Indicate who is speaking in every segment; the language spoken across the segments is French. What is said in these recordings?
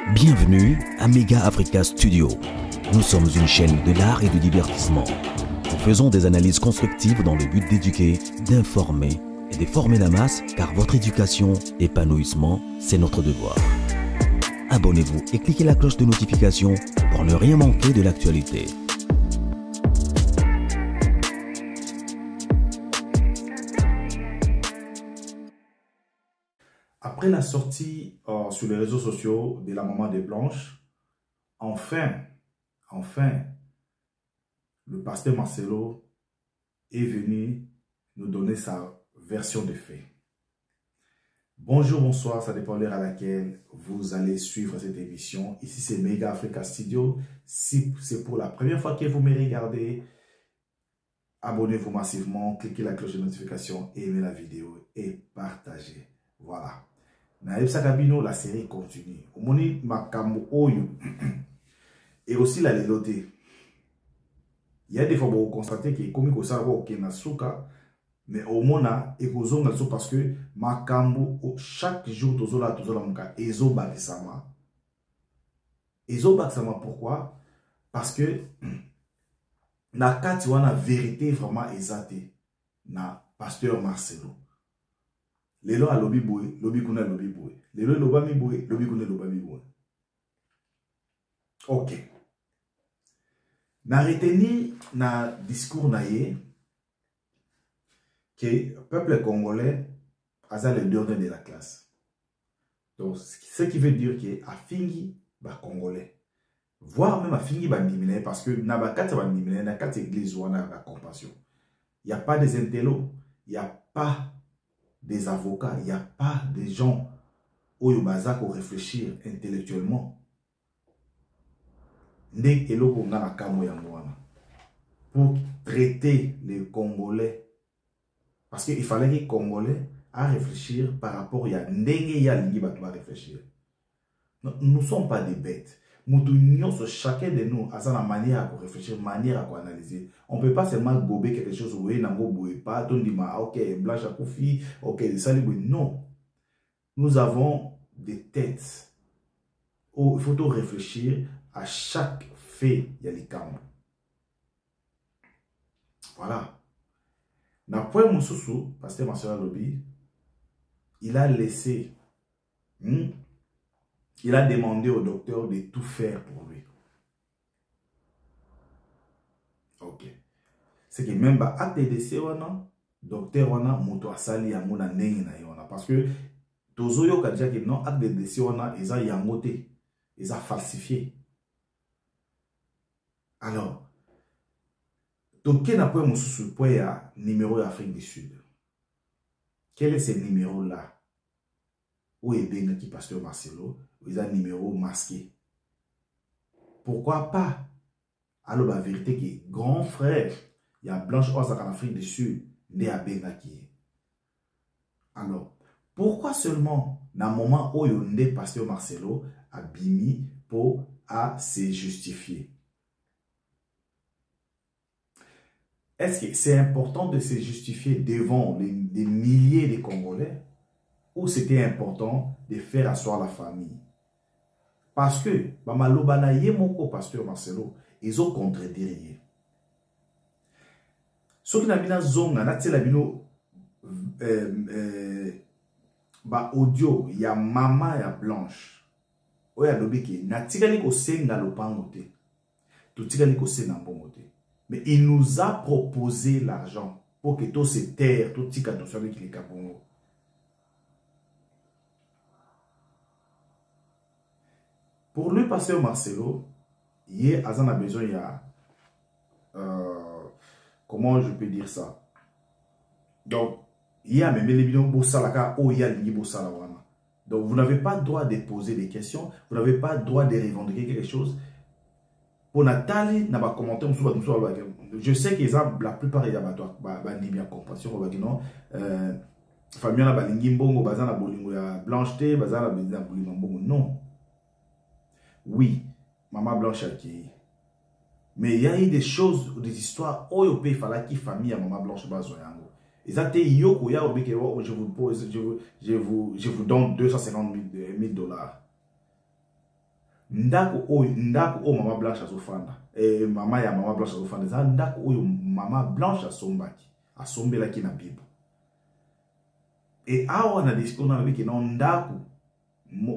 Speaker 1: Bienvenue à Mega Africa Studio. Nous sommes une chaîne de l'art et du divertissement. Nous faisons des analyses constructives dans le but d'éduquer, d'informer et de former la masse, car votre éducation, épanouissement, c'est notre devoir. Abonnez-vous et cliquez la cloche de notification pour ne rien manquer de l'actualité.
Speaker 2: Après la sortie sur les réseaux sociaux de la maman de Blanche, enfin, le pasteur Marcelo est venu nous donner sa version des faits. Bonjour, bonsoir, ça dépend de l'heure à laquelle vous allez suivre cette émission. Ici, c'est Mega Africa Studio. Si c'est pour la première fois que vous me regardez, abonnez-vous massivement, cliquez la cloche de notification, aimez la vidéo et partagez. Voilà. La série continue. Omoni makambo oyo. Et aussi la leloté. Il y a des fois où vous constatez que comme vous savez que na suka, mais au mona et vous zonga parce que makambo chaque jour tozola muka ezo bakisama. Ezo bakisama pourquoi? Parce que na kati wana vérité vraiment ezate na pasteur Marcelo. Lelo a lobi boy, lobi kuna lobi boy. Lelo loba mi boy, lobi kuna loba mi boy. Ok. Na reteni na discours na ye que peuple congolais a le dernier de la classe. Donc ce qui veut dire que a fingi ba congolais. Voire même a fingi ba ndimine parce que na ba kati ba ndimine na kati église wana la compassion. Il n'y a pas des intellos, il n'y a pas des avocats, il n'y a pas des gens où il faut réfléchir intellectuellement. Pour traiter les Congolais. Parce qu'il fallait que les Congolais à réfléchir par rapport à réfléchir. Nous ne sommes pas des bêtes. Chacun de nous a sa manière à réfléchir, manière à analyser. On ne peut pas seulement gober quelque chose où il n'y a pas, on dit, ok, blanche à koufi, ok, non. Nous avons des têtes où il faut réfléchir à chaque fait, il y a les camps. Voilà. N'après Moussoussou, pasteur Marcelo Lobby, il a laissé, il a demandé au docteur de tout faire pour lui. Ok. C'est que même bah acte de décès wana, docteur wana moto asali yango na ndenge na yona parce que tozoyo ka déjà que non acte de décès wana eza yangote, eza falsifié. Alors toke na point mususu point ya numéro d'Afrique du Sud. Quel est ce numéro là? Où est bien qui pasteur Marcelo? Ils ont un numéro masqué. Pourquoi pas? Alors, la vérité que grand frère, il y a Blanche Ozak en Afrique du Sud, né à Bengaki. Alors, pourquoi seulement, dans le moment où il y a pasteur Marcelo, a bimi pour se justifier? Est-ce que c'est important de se justifier devant les milliers de Congolais? Ou c'était important de faire asseoir la famille? Parce que, Mamalobana Yemoko, pasteur Marcelo, ils ont contredit. Ce qui n'a pas zonga, n'a pas bino audio, il y a maman, il y a Blanche. Oya lobiki, n'a tigali ko senga lopangote. Tout tigali ko senga bongote. Mais il nous a proposé l'argent pour que tout se terre, tout tika tout soit qui les kabongo. Pour lui, pasteur Marcelo, il a besoin, il y a... comment je peux dire ça? Donc, il y a même les bidons Bossalaka, ou il y a les Bossalawana. Donc, vous n'avez pas le droit de poser des questions, vous n'avez pas le droit de revendiquer quelque chose. Pour Nathalie, n'a pas commenté, je sais qu'ils ont la plupart des abattoirs, bien compassion, non, famille na balingi mbongo, bazana bolingo ya blancheté, bazana bolingo mbongo, non. Oui, maman Blanche a qui. Mais il y a eu des choses, des histoires, où il fallait qu'il famille à maman Blanche Bazoyango. Et ça, je vous donne 250 000 $. ndako o mama Blanche azofanda mama ya mama Blanche azofanda za ndako o mama Blanche asombelaki na Bible. Et awa na discours na biki na ndako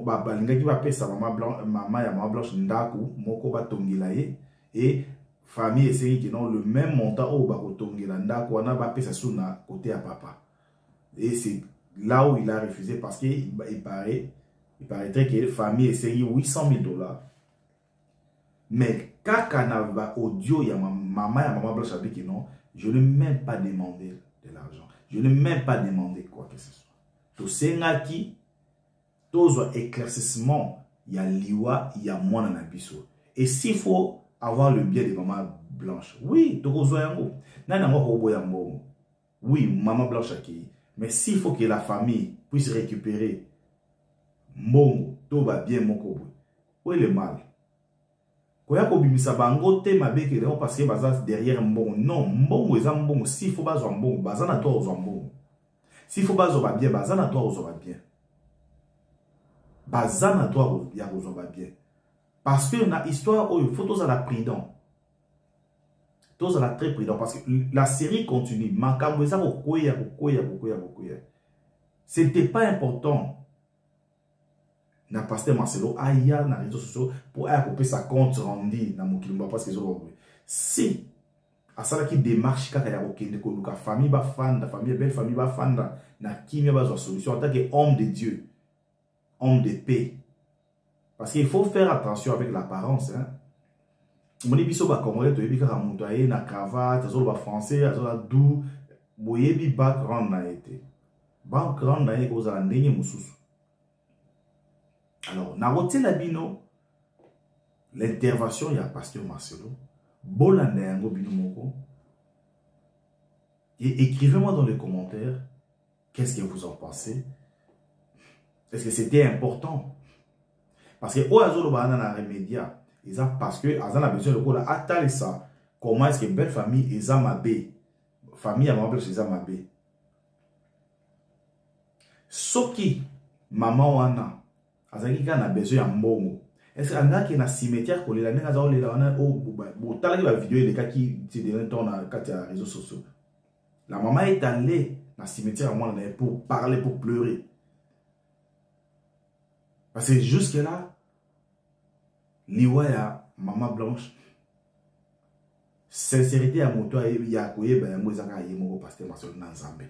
Speaker 2: balingaki bapesa mama ya mama Blanche ndako moko batongela ye et famille essaye qui non le même montant au bakotongela ndako wana bapesa suna côté à papa. Et c'est là où il a refusé parce que il paraîtrait que la famille essaye $800,000. Mais kaka na ba audio ya maman ya maman Blanche abiki non, je ne même pas demandé de l'argent. Je ne même pas demandé quoi que ce soit. To sengaki tozo éclaircissement ya liwa ya mwana na biso. Et s'il faut avoir le bien de maman Blanche, oui, tokozo yango. Nana ngo ko boya mbongo. Oui, maman Blanche aki. Mais s'il faut que la famille puisse récupérer mbongo, tout va bien moko boy. Où est le mal? Koya ko bimisa bango te mabeke le parce que baza derrière mbongo. Non, mbongo eza mbongo. S'il faut bazo mbongo, baza na toi ozo mbongo. S'il faut bazo ba bien, baza na toi ozo ba bien. Baza na toi ya ozo ba bien. Parce que na histoire où il faut tous à la prudent. Tous à la très prudent parce que la série continue. Makambo eza kokoya. C'était pas important. Na pasteur Marcelo aya na réseaux sociaux pour accomplir sa compte rendu na mokilumba parce que si à ça qui démarche kaka ya okende ko luka famille ba fanda famille belle famille ba fanda na kimia ba solution en tant que homme de Dieu, homme de paix. Parce qu'il faut faire attention avec l'apparence hein. Moni biso ba congolais to yebi kaka muto aye na cravate azolo ba français azola dou boyebi background na été. Background na ye ko za ndenge mususu. Alors, na la bino, l'intervention, il y a pasteur Marcelo, bolanda yango bino moko, et écrivez-moi dans les commentaires, qu'est-ce que vous en pensez? Est-ce que c'était important? Parce que, au azolo bana na remédia, ils ont parce que, azan a besoin de quoi, attale ça, comment est-ce que belle famille, ils ont ma bé, famille à ma belle, ils ont ma bé. Soki, maman wana, azaki ka na besoin ya mbongo. Est-ce que andaki na cimetière kolela ndenge aza olela wana o talaki ba vidéo elekaki ti dernier temps na kati ya réseaux sociaux. La maman est allée na cimetière mwana na pour parler, pour pleurer. Parce que jusque là liwa ya maman Blanche sincérité ya moto ya koyeba yango ezaka yemoko pasteur Marcelo na Nzambe.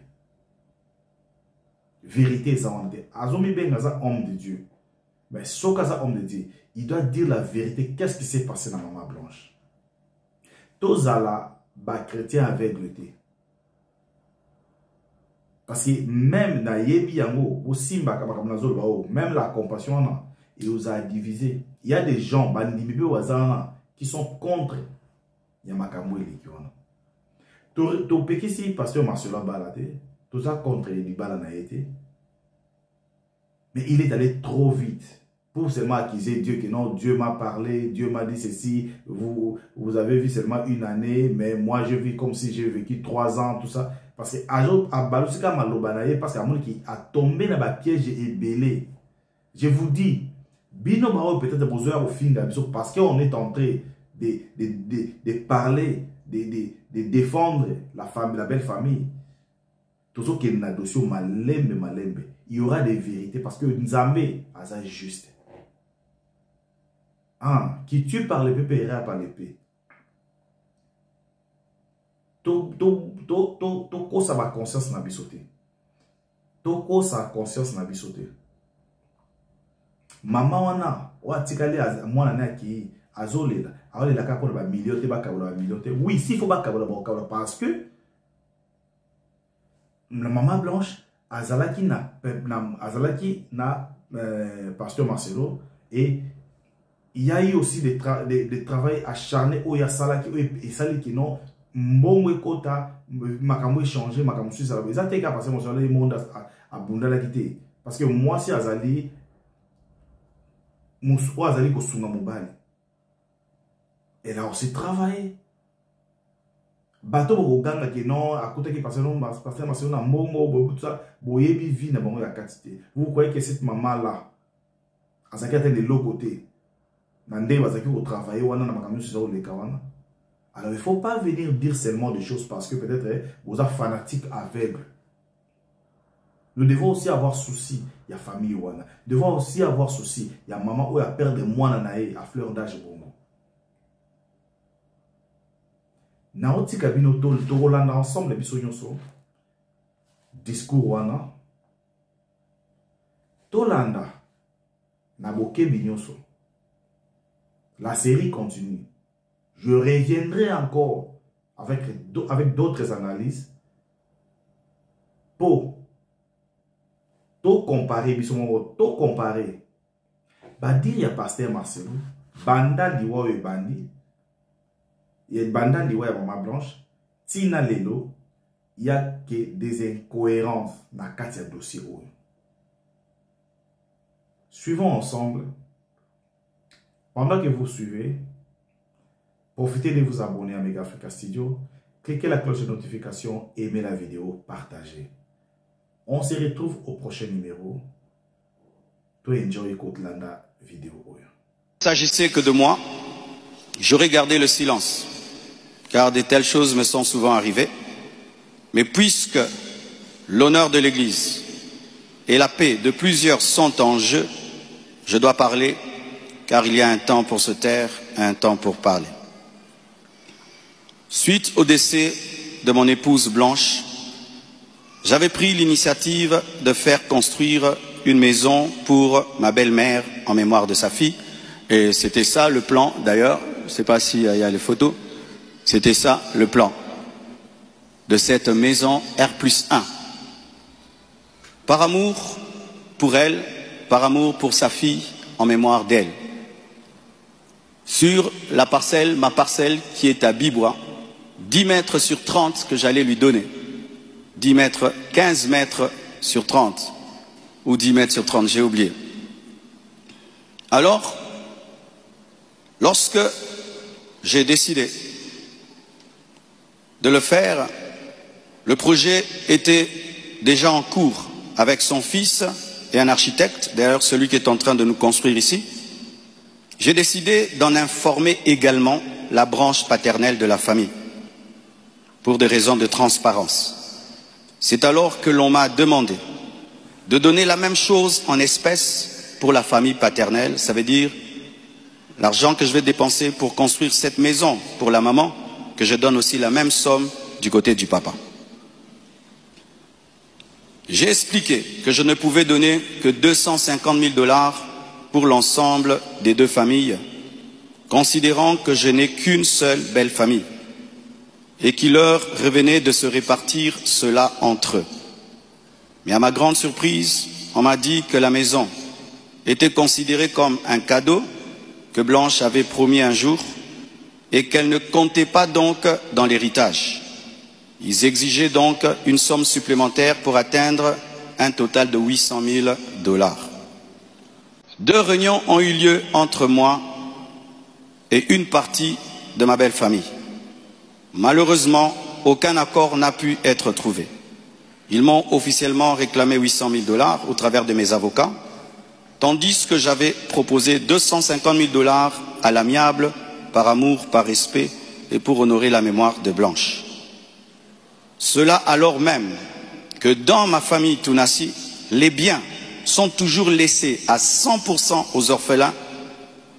Speaker 2: Vérité ça on dit azomi benga za homme de Dieu. Mais ce cas homme de Dieu, il doit dire la vérité. Qu'est-ce qui s'est passé dans Maman Blanche? Tous à la bas chrétien aveugleté. Parce que même dans Yebi Yango, aussi même la compassion, il nous a divisé. Il y a des gens qui sont contre Yamakamou et Likiwana. Tu peux ici, pasteur Marcelo Balade, tout ça contre les Balanaïté. Mais il est allé trop vite. Pour seulement accuser Dieu que non, Dieu m'a parlé, Dieu m'a dit ceci, vous avez vu seulement une année, mais moi je vis comme si j'ai vécu 3 ans, tout ça. Parce que à Balusika Malobanaye, parce qu'à mon qui a tombé dans la piège et belé. Je vous dis, Bino Maro peut-être besoin au fin d'abord parce qu'on est en train de parler, de défendre la femme, la belle famille. Tout ce qui est une dossier malembe. Il y aura des vérités parce que Nzambe a juste. Ah, qui tue par l'épée paiera par l'épée. Toko sa ba conscience na bisoté. Toko sa conscience na bisoté. Maman wana wa tikali mwana na ki azolela. Azolela ka pour ba milioté ba kabola ba milioté. Oui, s'il faut ba kabola parce que la maman Blanche azalaki na pasteur Marcelo et il y a eu aussi des travail acharné où il y a salaki et sali qui non mbongo ekota makambo échanger makambo suisse ça ça t'es capable parce que mon le monde a bundala quitté parce que moi si azali muso azali ko sunga mobali elle a aussi travaillé bateau boganga qui non à côté qui passe non pasteur Marcelo na mbongo tout ça boyebi vie na bango ya quantité vous croyez que cette maman là azaki atteint de l'autre côté Nande bazaki au travail wana na makamyo sur le kawana. Alors il ne faut pas venir dire seulement des choses parce que peut-être vous êtes fanatique aveugle. Nous devons aussi avoir souci, il y a famille wana. Nous devons aussi avoir souci, il y a maman ou il y a père de moi nae à fleur d'âge pour moi. Naoti kabino to rolanda ensemble biso nyonso. Discours wana. Tolanda na boke binyonso. La série continue. Je reviendrai encore avec d'autres analyses pour comparer, tout comparer. Badir ya pasteur Marcelo, banda diwa e bandi, et banda diwa ya Mama Blanche, tina lelo, il y a que des incohérences dans le dossier. Suivons ensemble. Pendant que vous suivez, profitez de vous abonner à Mega Africa Studio, cliquez la cloche de notification, aimez la vidéo, partagez. On se retrouve au prochain numéro. To enjoy Kotlanda vidéo.
Speaker 3: S'agissait que de moi, j'aurais gardé le silence, car de telles choses me sont souvent arrivées. Mais puisque l'honneur de l'Église et la paix de plusieurs sont en jeu, je dois parler, car il y a un temps pour se taire, un temps pour parler. Suite au décès de mon épouse Blanche, j'avais pris l'initiative de faire construire une maison pour ma belle-mère en mémoire de sa fille. Et c'était ça le plan, d'ailleurs, je ne sais pas s'il y a les photos, c'était ça le plan de cette maison R+1. Par amour pour elle, par amour pour sa fille, en mémoire d'elle. Sur la parcelle, ma parcelle qui est à Bibois, 10 mètres sur 30 que j'allais lui donner. 10 mètres, 15 mètres sur 30. Ou 10 mètres sur 30, j'ai oublié. Alors, lorsque j'ai décidé de le faire, le projet était déjà en cours avec son fils et un architecte, d'ailleurs celui qui est en train de nous construire ici. J'ai décidé d'en informer également la branche paternelle de la famille, pour des raisons de transparence. C'est alors que l'on m'a demandé de donner la même chose en espèces pour la famille paternelle, ça veut dire l'argent que je vais dépenser pour construire cette maison pour la maman, que je donne aussi la même somme du côté du papa. J'ai expliqué que je ne pouvais donner que 250 000 $ pour l'ensemble des deux familles, considérant que je n'ai qu'une seule belle famille et qu'il leur revenait de se répartir cela entre eux. Mais à ma grande surprise, on m'a dit que la maison était considérée comme un cadeau que Blanche avait promis un jour et qu'elle ne comptait pas donc dans l'héritage. Ils exigeaient donc une somme supplémentaire pour atteindre un total de 800 000 $. 2 réunions ont eu lieu entre moi et une partie de ma belle famille. Malheureusement, aucun accord n'a pu être trouvé. Ils m'ont officiellement réclamé 800 000 $ au travers de mes avocats, tandis que j'avais proposé 250 000 $ à l'amiable, par amour, par respect et pour honorer la mémoire de Blanche. Cela alors même que dans ma famille Tounassi, les biens sont toujours laissés à 100% aux orphelins,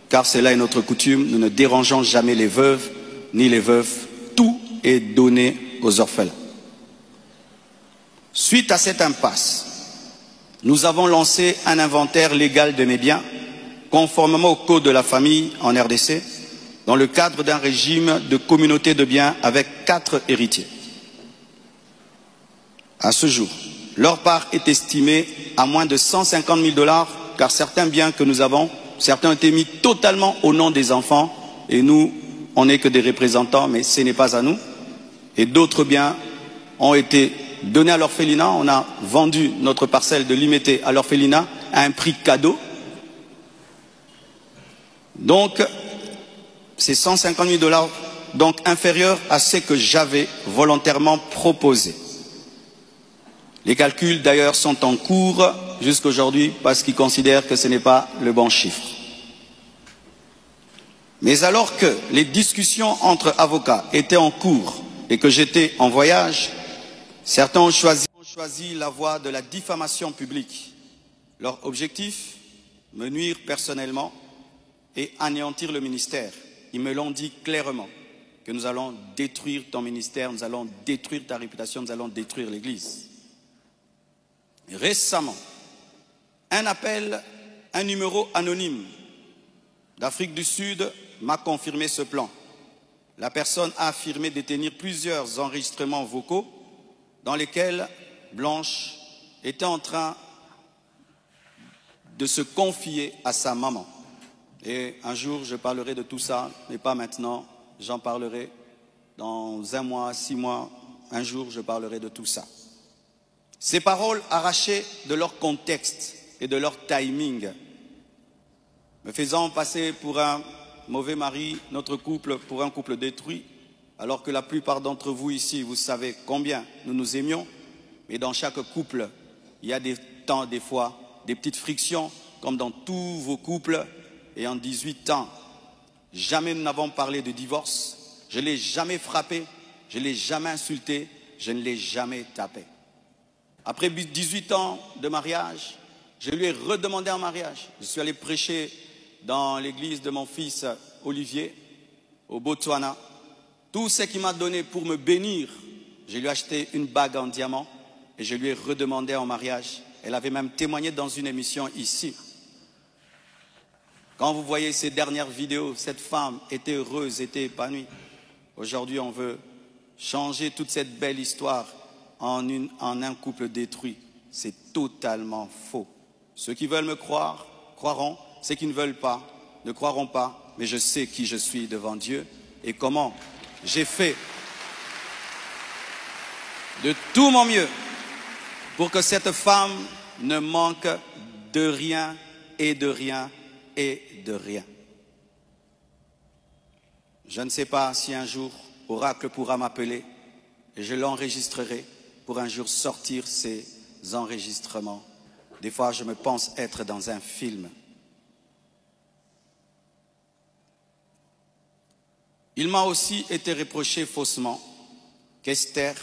Speaker 3: car c'est là est notre coutume, nous ne dérangeons jamais les veuves ni les veufs, tout est donné aux orphelins. Suite à cette impasse, nous avons lancé un inventaire légal de mes biens, conformément au code de la famille en RDC, dans le cadre d'un régime de communauté de biens avec 4 héritiers. À ce jour, leur part est estimée à moins de 150 000 $, car certains biens que nous avons, certains ont été mis totalement au nom des enfants, et nous, on n'est que des représentants, mais ce n'est pas à nous. Et d'autres biens ont été donnés à l'orphelinat. On a vendu notre parcelle de Limété à l'orphelinat à un prix cadeau. Donc, c'est 150 000 $, donc inférieur à ce que j'avais volontairement proposé. Les calculs d'ailleurs sont en cours jusqu'aujourd'hui parce qu'ils considèrent que ce n'est pas le bon chiffre. Mais alors que les discussions entre avocats étaient en cours et que j'étais en voyage, certains ont choisi la voie de la diffamation publique. Leur objectif, me nuire personnellement et anéantir le ministère. Ils me l'ont dit clairement, que nous allons détruire ton ministère, nous allons détruire ta réputation, nous allons détruire l'Église. Récemment, un numéro anonyme d'Afrique du Sud m'a confirmé ce plan. La personne a affirmé détenir plusieurs enregistrements vocaux dans lesquels Blanche était en train de se confier à sa maman. Et un jour, je parlerai de tout ça, mais pas maintenant. J'en parlerai dans 1 mois, 6 mois. Un jour, je parlerai de tout ça. Ces paroles arrachées de leur contexte et de leur timing, me faisant passer pour un mauvais mari, notre couple pour un couple détruit, alors que la plupart d'entre vous ici, vous savez combien nous nous aimions, mais dans chaque couple, il y a des temps, des fois, des petites frictions, comme dans tous vos couples. Et en 18 ans, jamais nous n'avons parlé de divorce, je ne l'ai jamais frappé, je ne l'ai jamais insulté, je ne l'ai jamais tapé. Après 18 ans de mariage, je lui ai redemandé en mariage. Je suis allé prêcher dans l'église de mon fils Olivier, au Botswana. Tout ce qu'il m'a donné pour me bénir, je lui ai acheté une bague en diamant et je lui ai redemandé en mariage. Elle avait même témoigné dans une émission ici. Quand vous voyez ces dernières vidéos, cette femme était heureuse, était épanouie. Aujourd'hui, on veut changer toute cette belle histoire en un couple détruit. C'est totalement faux. Ceux qui veulent me croire, croiront. Ceux qui ne veulent pas, ne croiront pas. Mais je sais qui je suis devant Dieu et comment j'ai fait de tout mon mieux pour que cette femme ne manque de rien et de rien et de rien. Je ne sais pas si un jour Oracle pourra m'appeler et je l'enregistrerai pour un jour sortir ces enregistrements. Des fois, je me pense être dans un film. Il m'a aussi été reproché faussement qu'Esther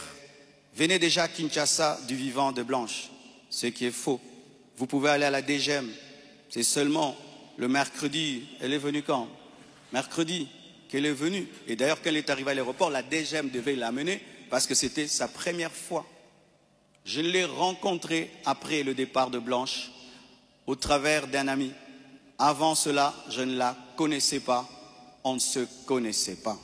Speaker 3: venait déjà à Kinshasa du vivant de Blanche, ce qui est faux. Vous pouvez aller à la DGM, c'est seulement le mercredi. Elle est venue quand? Mercredi qu'elle est venue. Et d'ailleurs, quand elle est arrivée à l'aéroport, la DGM devait l'amener parce que c'était sa première fois. Je l'ai rencontrée après le départ de Blanche au travers d'un ami. Avant cela, je ne la connaissais pas. On ne se connaissait pas.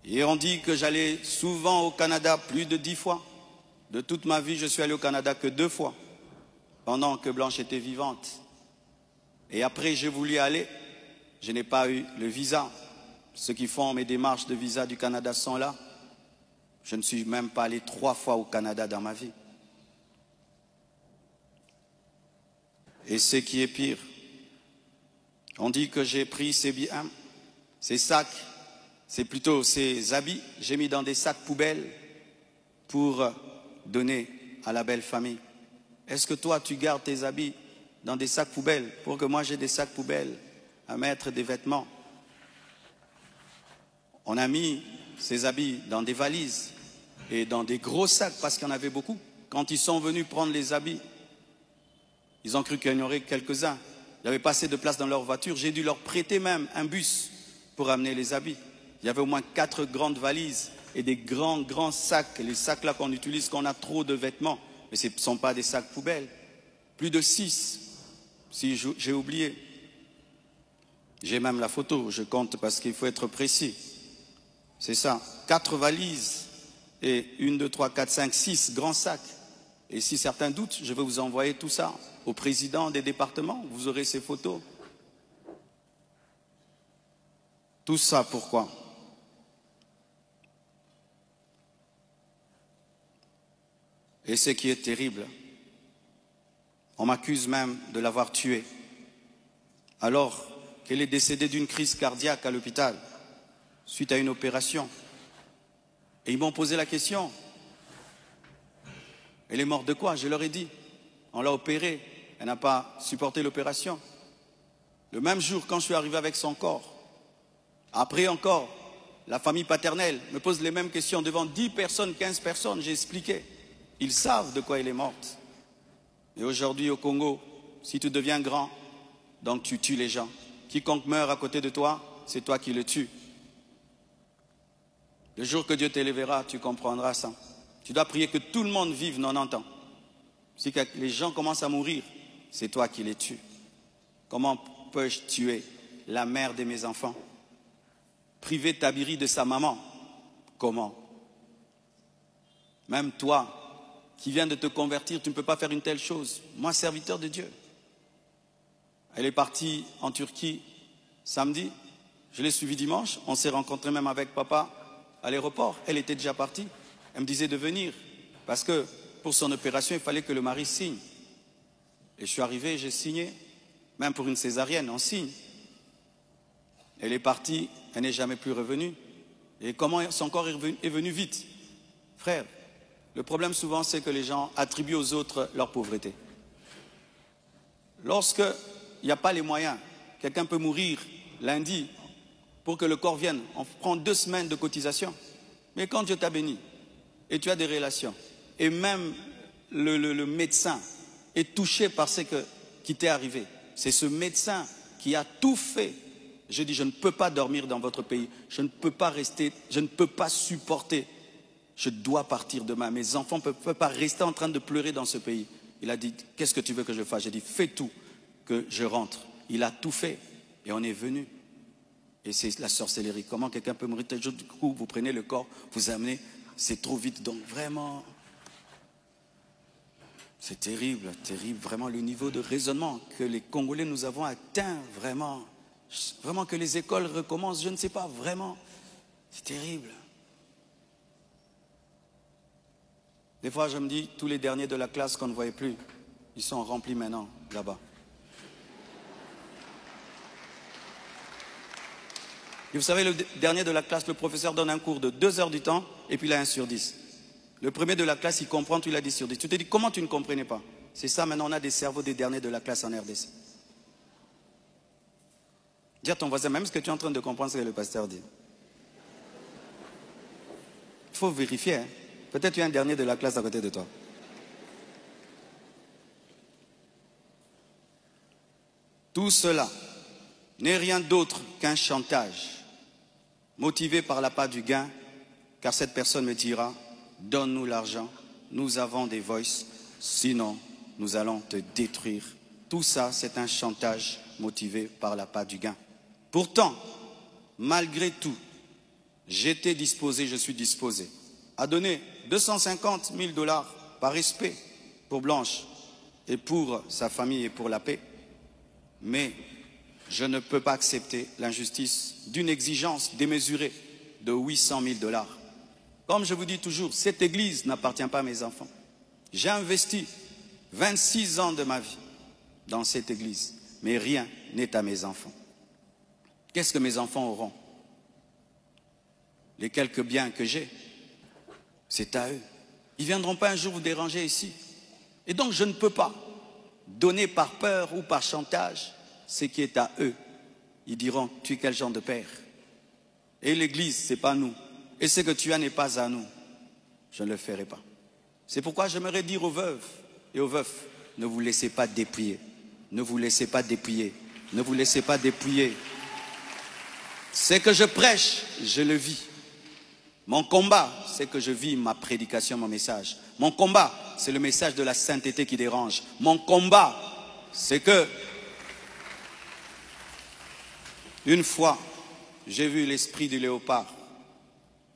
Speaker 3: Et on dit que j'allais souvent au Canada plus de 10 fois. De toute ma vie, je suis allé au Canada que 2 fois, pendant que Blanche était vivante. Et après, j'ai voulu aller, je n'ai pas eu le visa. Ceux qui font mes démarches de visa du Canada sont là. Je ne suis même pas allé 3 fois au Canada dans ma vie. Et ce qui est pire, on dit que j'ai pris ces biens, ces sacs, c'est plutôt ces habits, j'ai mis dans des sacs poubelles pour donner à la belle famille. Est-ce que toi, tu gardes tes habits dans des sacs poubelles pour que moi j'ai des sacs poubelles à mettre des vêtements? On a mis ces habits dans des valises et dans des gros sacs parce qu'il y en avait beaucoup. Quand ils sont venus prendre les habits, ils ont cru qu'il y en aurait quelques-uns. Il n'y avait pas assez de place dans leur voiture. J'ai dû leur prêter même un bus pour amener les habits. Il y avait au moins 4 grandes valises et des grands sacs. Les sacs là qu'on utilise quand on a trop de vêtements. Mais ce ne sont pas des sacs poubelles. Plus de 6, si j'ai oublié. J'ai même la photo, je compte parce qu'il faut être précis. C'est ça, 4 valises et 1, 2, 3, 4, 5, 6 grands sacs. Et si certains doutent, je vais vous envoyer tout ça au président des départements. Vous aurez ces photos. Tout ça, pourquoi? Et ce qui est terrible, on m'accuse même de l'avoir tuée, alors qu'elle est décédée d'une crise cardiaque à l'hôpital, suite à une opération. Et ils m'ont posé la question. Elle est morte de quoi? Je leur ai dit. On l'a opérée. Elle n'a pas supporté l'opération. Le même jour, quand je suis arrivé avec son corps, Après encore, la famille paternelle me pose les mêmes questions devant 10 personnes, 15 personnes. J'ai expliqué. Ils savent de quoi elle est morte. Et aujourd'hui au Congo, si tu deviens grand, donc tu tues les gens. Quiconque meurt à côté de toi, c'est toi qui le tues. Le jour que Dieu t'élèvera, tu comprendras ça. Tu dois prier que tout le monde vive 90 ans. Si les gens commencent à mourir, c'est toi qui les tues. Comment peux-je tuer la mère de mes enfants? Priver Tabiri de sa maman? Comment? Même toi, qui viens de te convertir, tu ne peux pas faire une telle chose. Moi, serviteur de Dieu. Elle est partie en Turquie samedi. Je l'ai suivie dimanche. On s'est rencontrés même avec papa à l'aéroport. Elle était déjà partie. Elle me disait de venir parce que pour son opération, il fallait que le mari signe. Et je suis arrivé, j'ai signé. Même pour une césarienne, on signe. Elle est partie, elle n'est jamais plus revenue. Et comment son corps est venu vite? Frère, le problème souvent, c'est que les gens attribuent aux autres leur pauvreté. Lorsqu'il n'y a pas les moyens, quelqu'un peut mourir lundi pour que le corps vienne. On prend 2 semaines de cotisation. Mais quand Dieu t'a béni, et tu as des relations, et même le médecin est touché par ce qui t'est arrivé, c'est ce médecin qui a tout fait. Je dis, je ne peux pas dormir dans votre pays, je ne peux pas rester, je ne peux pas supporter, je dois partir demain. Mes enfants ne peuvent pas rester en train de pleurer dans ce pays. Il a dit, qu'est-ce que tu veux que je fasse? J'ai dit, fais tout, que je rentre. Il a tout fait et on est venu. Et c'est la sorcellerie. Comment quelqu'un peut mourir? Du coup, vous prenez le corps, vous amenez, c'est trop vite. Donc vraiment, c'est terrible, terrible. Vraiment le niveau de raisonnement que les Congolais nous avons atteint, vraiment. Vraiment que les écoles recommencent, je ne sais pas, vraiment. C'est terrible. Des fois, je me dis, tous les derniers de la classe qu'on ne voyait plus, ils sont remplis maintenant, là-bas. Et vous savez, le dernier de la classe, le professeur donne un cours de 2 heures du temps, et puis il a 1 sur 10. Le premier de la classe, il comprend, tu l'as 10 sur 10. Tu te dis, comment tu ne comprenais pas? C'est ça, maintenant, on a des cerveaux des derniers de la classe en RDC. Dis à ton voisin, même ce que tu es en train de comprendre, ce que le pasteur dit. Il faut vérifier. Hein? Peut-être tu es un dernier de la classe à côté de toi. Tout cela n'est rien d'autre qu'un chantage, motivé par l'appât du gain, car cette personne me dira, donne-nous l'argent, nous avons des voices, sinon nous allons te détruire. Tout ça, c'est un chantage motivé par l'appât du gain. Pourtant, malgré tout, j'étais disposé, je suis disposé à donner 250 000 $ par respect pour Blanche et pour sa famille et pour la paix. Mais je ne peux pas accepter l'injustice d'une exigence démesurée de 800 000 $. Comme je vous dis toujours, cette église n'appartient pas à mes enfants. J'ai investi 26 ans de ma vie dans cette église, mais rien n'est à mes enfants. Qu'est-ce que mes enfants auront? Les quelques biens que j'ai, c'est à eux. Ils ne viendront pas un jour vous déranger ici. Et donc je ne peux pas donner par peur ou par chantage ce qui est à eux. Ils diront, tu es quel genre de père? Et l'église, ce n'est pas nous. Et ce que tu as n'est pas à nous. Je ne le ferai pas. C'est pourquoi j'aimerais dire aux veuves et aux veufs, ne vous laissez pas dépouiller. Ne vous laissez pas dépouiller. Ne vous laissez pas dépouiller. Ce que je prêche, je le vis. Mon combat, c'est que je vis ma prédication, mon message. Mon combat, c'est le message de la sainteté qui dérange. Mon combat, c'est que une fois, j'ai vu l'esprit du léopard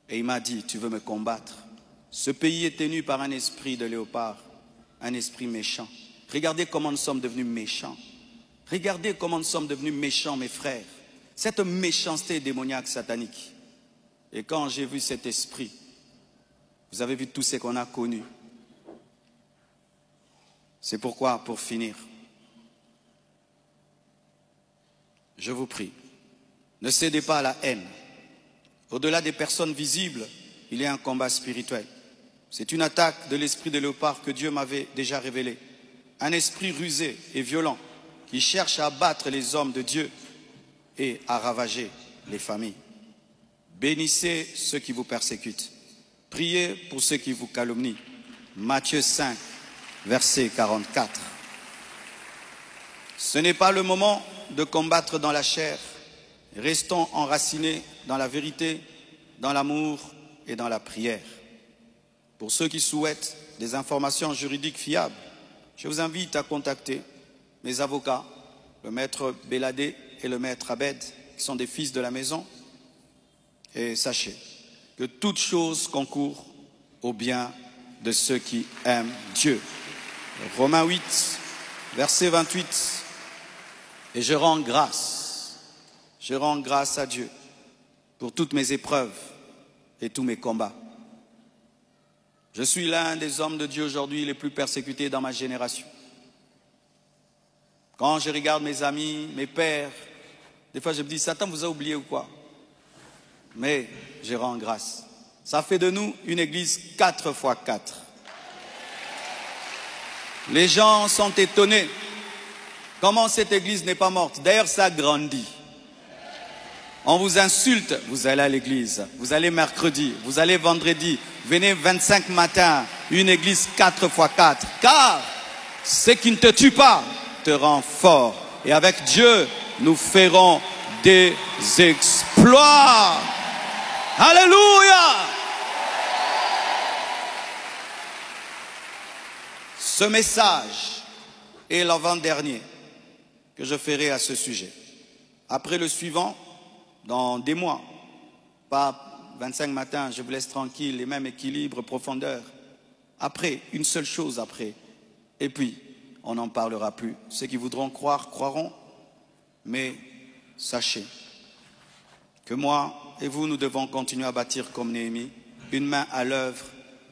Speaker 3: et il m'a dit, tu veux me combattre? Ce pays est tenu par un esprit de léopard, un esprit méchant. Regardez comment nous sommes devenus méchants. Regardez comment nous sommes devenus méchants, mes frères. Cette méchanceté démoniaque satanique. Et quand j'ai vu cet esprit, vous avez vu tout ce qu'on a connu. C'est pourquoi, pour finir, je vous prie, ne cédez pas à la haine. Au-delà des personnes visibles, il y a un combat spirituel. C'est une attaque de l'esprit de léopard que Dieu m'avait déjà révélé. Un esprit rusé et violent qui cherche à abattre les hommes de Dieu et à ravager les familles. Bénissez ceux qui vous persécutent. Priez pour ceux qui vous calomnient. Matthieu 5, verset 44. Ce n'est pas le moment de combattre dans la chair. Restons enracinés dans la vérité, dans l'amour et dans la prière. Pour ceux qui souhaitent des informations juridiques fiables, je vous invite à contacter mes avocats, le maître Béladé et le maître Abed, qui sont des fils de la maison. Et sachez que toute chose concourt au bien de ceux qui aiment Dieu. Romains 8, verset 28. Et je rends grâce à Dieu pour toutes mes épreuves et tous mes combats. Je suis l'un des hommes de Dieu aujourd'hui les plus persécutés dans ma génération. Quand je regarde mes amis, mes pères, des fois je me dis, Satan vous a oublié ou quoi? Mais je rends grâce. Ça fait de nous une église 4x4. Les gens sont étonnés. Comment cette église n'est pas morte? D'ailleurs, ça grandit. On vous insulte, vous allez à l'église. Vous allez mercredi, vous allez vendredi. Venez 25 matins, une église 4x4. Car ce qui ne te tue pas te rend fort. Et avec Dieu, nous ferons des exploits. Alléluia! Ce message est l'avant-dernier que je ferai à ce sujet. Après le suivant, dans des mois, pas 25 matins, je vous laisse tranquille, les mêmes équilibres, profondeur. Après, une seule chose après. Et puis, on n'en parlera plus. Ceux qui voudront croire, croiront. Mais sachez que moi et vous, nous devons continuer à bâtir comme Néhémie, une main à l'œuvre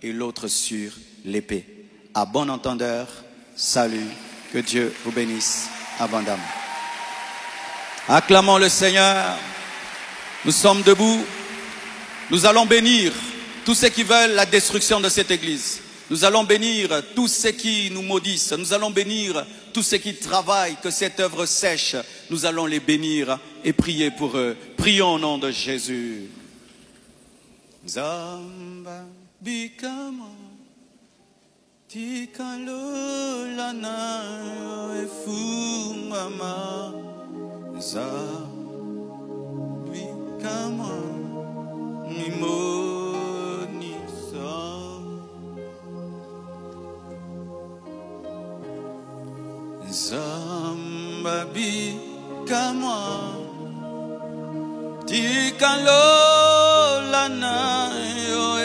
Speaker 3: et l'autre sur l'épée. À bon entendeur, salut, que Dieu vous bénisse abondamment. Acclamons le Seigneur. Nous sommes debout. Nous allons bénir tous ceux qui veulent la destruction de cette église. Nous allons bénir tous ceux qui nous maudissent. Nous allons bénir tous ceux qui travaillent, que cette œuvre sèche. Nous allons les bénir et prier pour eux. Prions au nom de Jésus. Zamba bikama tikalo lana efumama za bikama mimonisa zamba bikama tikalo lana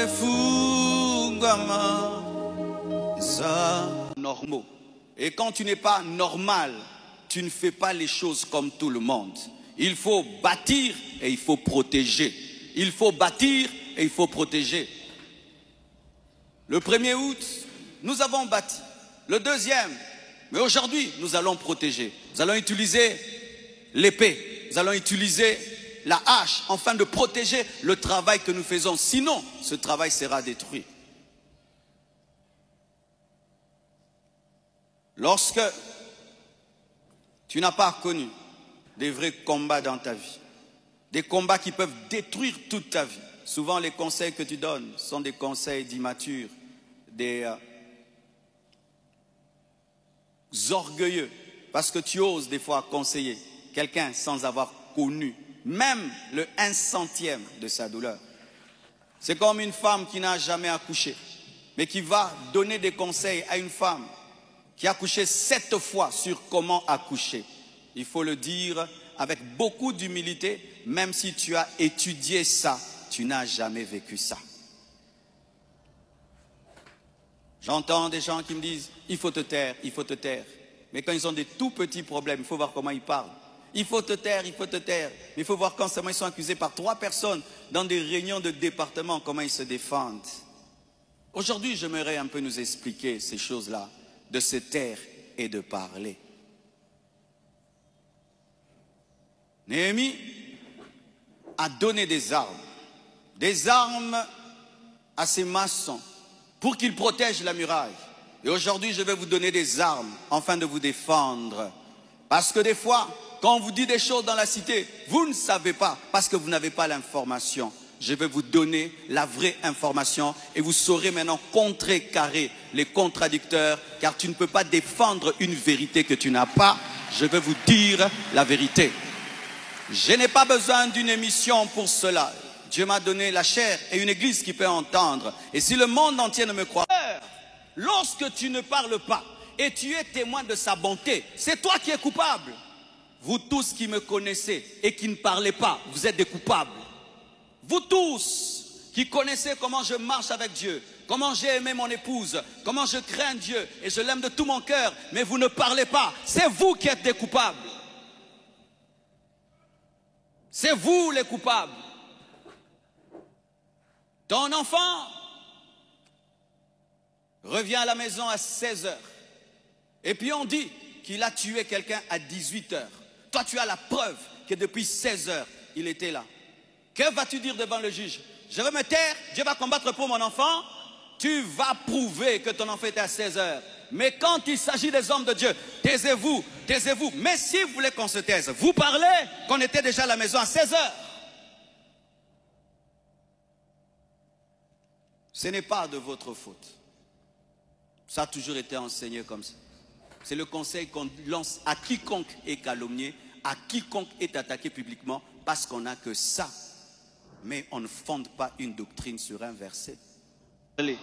Speaker 3: efumama normaux. Et quand tu n'es pas normal, tu ne fais pas les choses comme tout le monde. Il faut bâtir et il faut protéger. Il faut bâtir et il faut protéger. Le 1er août, nous avons bâti. Le 2e, mais aujourd'hui, nous allons protéger. Nous allons utiliser l'épée. Nous allons utiliser la hache afin de protéger le travail que nous faisons. Sinon, ce travail sera détruit. Lorsque tu n'as pas connu des vrais combats dans ta vie, des combats qui peuvent détruire toute ta vie, souvent les conseils que tu donnes sont des conseils d'immatures, des orgueilleux, parce que tu oses des fois conseiller quelqu'un sans avoir connu même le 1/100e de sa douleur. C'est comme une femme qui n'a jamais accouché, mais qui va donner des conseils à une femme qui a accouché 7 fois sur comment accoucher. Il faut le dire avec beaucoup d'humilité, même si tu as étudié ça, tu n'as jamais vécu ça. J'entends des gens qui me disent, il faut te taire, il faut te taire. Mais quand ils ont des tout petits problèmes, il faut voir comment ils parlent. Il faut te taire, il faut te taire. Mais il faut voir quand seulement ils sont accusés par 3 personnes dans des réunions de département, comment ils se défendent. Aujourd'hui, j'aimerais un peu nous expliquer ces choses-là, de se taire et de parler. Néhémie a donné des armes à ses maçons pour qu'ils protègent la muraille. Et aujourd'hui, je vais vous donner des armes afin de vous défendre. Parce que des fois, quand on vous dit des choses dans la cité, vous ne savez pas parce que vous n'avez pas l'information. Je vais vous donner la vraie information et vous saurez maintenant contrecarrer les contradicteurs, car tu ne peux pas défendre une vérité que tu n'as pas. Je vais vous dire la vérité. Je n'ai pas besoin d'une émission pour cela. Dieu m'a donné la chair et une église qui peut entendre. Et si le monde entier ne me croit pas, lorsque tu ne parles pas et tu es témoin de sa bonté, c'est toi qui es coupable. Vous tous qui me connaissez et qui ne parlez pas, vous êtes des coupables. Vous tous qui connaissez comment je marche avec Dieu, comment j'ai aimé mon épouse, comment je crains Dieu et je l'aime de tout mon cœur, mais vous ne parlez pas, c'est vous qui êtes des coupables. C'est vous les coupables. Ton enfant revient à la maison à 16 h. Et puis on dit qu'il a tué quelqu'un à 18 h. Toi, tu as la preuve que depuis 16 h, il était là. Que vas-tu dire devant le juge? Je vais me taire, Dieu va combattre pour mon enfant. Tu vas prouver que ton enfant était à 16 h. Mais quand il s'agit des hommes de Dieu, taisez-vous, taisez-vous. Mais si vous voulez qu'on se taise, vous parlez qu'on était déjà à la maison à 16 h. Ce n'est pas de votre faute. Ça a toujours été enseigné comme ça. C'est le conseil qu'on lance à quiconque est calomnié, à quiconque est attaqué publiquement, parce qu'on n'a que ça. Mais on ne fonde pas une doctrine sur un verset. Il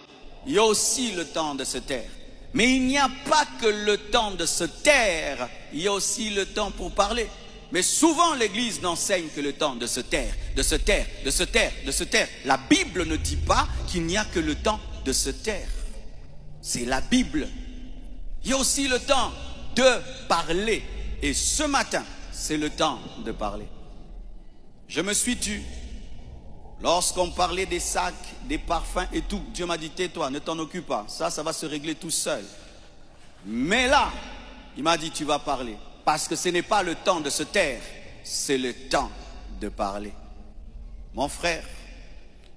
Speaker 3: y a aussi le temps de se taire. Mais il n'y a pas que le temps de se taire, il y a aussi le temps pour parler. Mais souvent l'église n'enseigne que le temps de se taire, de se taire, de se taire, de se taire. La Bible ne dit pas qu'il n'y a que le temps de se taire. C'est la Bible. Il y a aussi le temps de parler. Et ce matin, c'est le temps de parler. Je me suis tu. Lorsqu'on parlait des sacs, des parfums et tout, Dieu m'a dit, tais-toi, ne t'en occupe pas. Ça va se régler tout seul. Mais là, il m'a dit, tu vas parler. Parce que ce n'est pas le temps de se taire, c'est le temps de parler. Mon frère,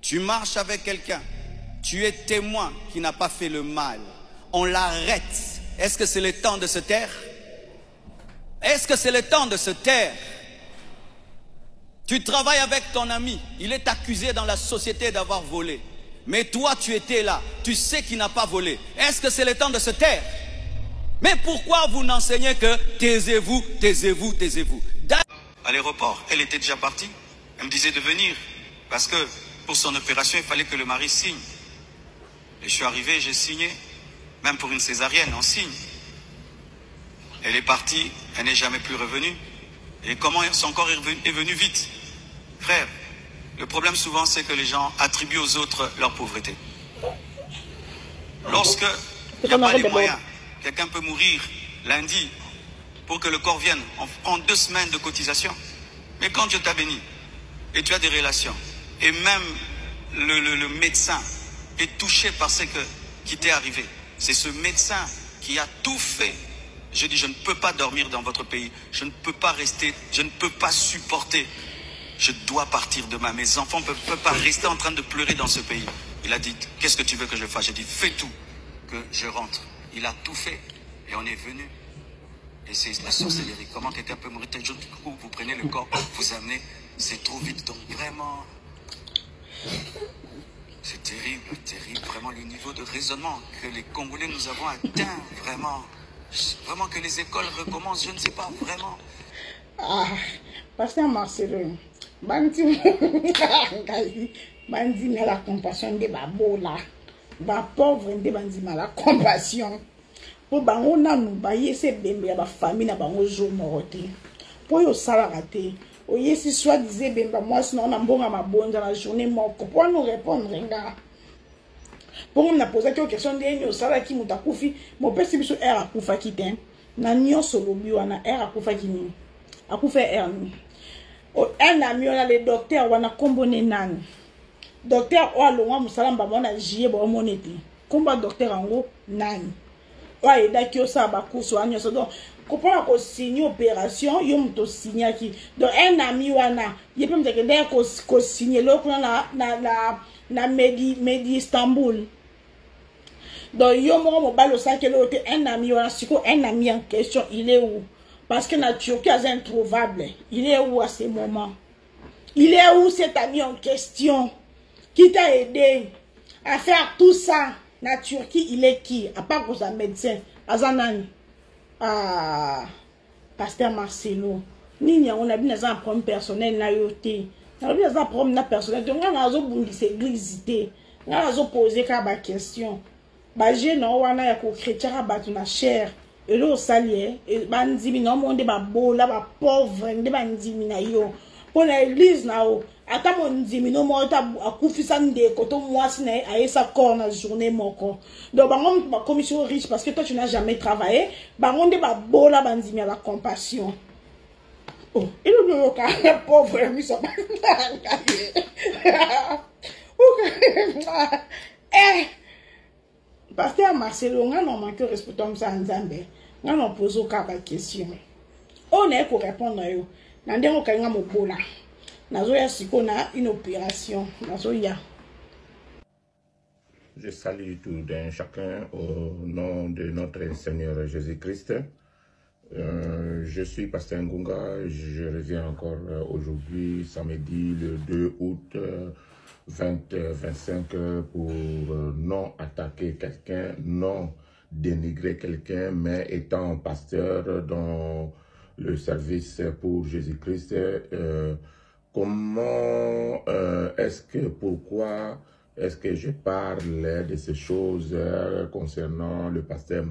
Speaker 3: tu marches avec quelqu'un, tu es témoin qui n'a pas fait le mal. On l'arrête. Est-ce que c'est le temps de se taire? Est-ce que c'est le temps de se taire? Tu travailles avec ton ami, il est accusé dans la société d'avoir volé. Mais toi, tu étais là, tu sais qu'il n'a pas volé. Est-ce que c'est le temps de se taire? Mais pourquoi vous n'enseignez que taisez-vous, taisez-vous, taisez-vous? À l'aéroport, elle était déjà partie. Elle me disait de venir. Parce que pour son opération, il fallait que le mari signe. Et je suis arrivé, j'ai signé. Même pour une césarienne, on signe. Elle est partie, elle n'est jamais plus revenue. Et comment son corps est venu vite? Frère, le problème souvent, c'est que les gens attribuent aux autres leur pauvreté. Lorsque il n'y a pas les moyens, quelqu'un peut mourir lundi pour que le corps vienne. On prend 2 semaines de cotisation. Mais quand Dieu t'a béni et tu as des relations, et même le médecin est touché par ce qui t'est arrivé, c'est ce médecin qui a tout fait. Je dis, je ne peux pas dormir dans votre pays. Je ne peux pas rester, je ne peux pas supporter. Je dois partir demain. Mes enfants ne peuvent pas rester en train de pleurer dans ce pays. Il a dit, qu'est-ce que tu veux que je fasse? J'ai dit, fais tout, que je rentre. Il a tout fait et on est venu. Et c'est la sorcellerie. Comment quelqu'un peut mourir tel jour, du coup, vous prenez le corps, vous amenez, c'est trop vite. Donc vraiment, c'est terrible, terrible. Vraiment le niveau de raisonnement que les Congolais nous avons atteint, vraiment. Vraiment que les écoles recommencent, je ne sais pas, vraiment.
Speaker 4: Ah, Pasteur Marcelo, bandi na la compassion de babola, ba pauvre de bandi na la compassion. Po bango na nu ba yese bembe ya ba famille na bango jour morote. Po yo sala raté. O yesi soit disait bemba moi sinon na mbonga mabonza la journée moko. Pour nous répondre nga. Pour nous poser une question de nous sala ki mutakufi, mo pesi biso era akufa kiten. Na nyonso lobi wana era akufa kini. Akufa era ni. O ena mi ona le docteur wana kombone nani. Docteur o alonga musalamba mona jiye ba moneti. Komba docteur ango nani. Ouais, d'accord, ça va courir donc comprendre qu'on signe opération yo muto signer qui donc un ami wana il peut me dire que dès qu'on signe l'autre na Medi Istanbul donc yo mo balo ça que l'autre un ami wana siko un ami en question il est où parce que la Turquie est introuvable il est où à ce moment Il est où cet ami en question qui t'a aidé à faire tout ça? Na Turquie, il est qui? À part que un médecin. Azanani. Ah, Pasteur Marcelo. Nini, on a bien un problème personnel na yoté. On a bien un problème personnel. Donc, on a besoin l'église. On a besoin de poser des questions. Bah, j'ai non, on a un chrétien qui a cher. Et là, on s'allie. Et bandimi, non, on est beau, là, pauvre, on est bandimi na yo. Pour l'église, na yo. Attends, mon dimi, non, moi, à Koufissan de Koto, moi, si n'a sa corps dans la journée, mon corps. Donc, ma commission riche, parce que toi, tu n'as jamais travaillé. Bah, on est beau, là, bandimi, à la compassion. Oh, il est le pauvre, il s'en va. Eh, Pasteur Marcelo, on a manqué de respect comme ça en Zambie. On a posé des questions. On est pour répondre à eux. On a dit qu'on a un peu là. On a une opération.
Speaker 5: Je salue tout d'un chacun au nom de notre Seigneur Jésus-Christ. Je suis Pasteur Ngunga. Je reviens encore aujourd'hui, samedi, le 2 août 2025, pour non attaquer quelqu'un, non dénigrer quelqu'un, mais étant pasteur dans le service pour Jésus-Christ, pourquoi est-ce que je parle de ces choses concernant le pasteur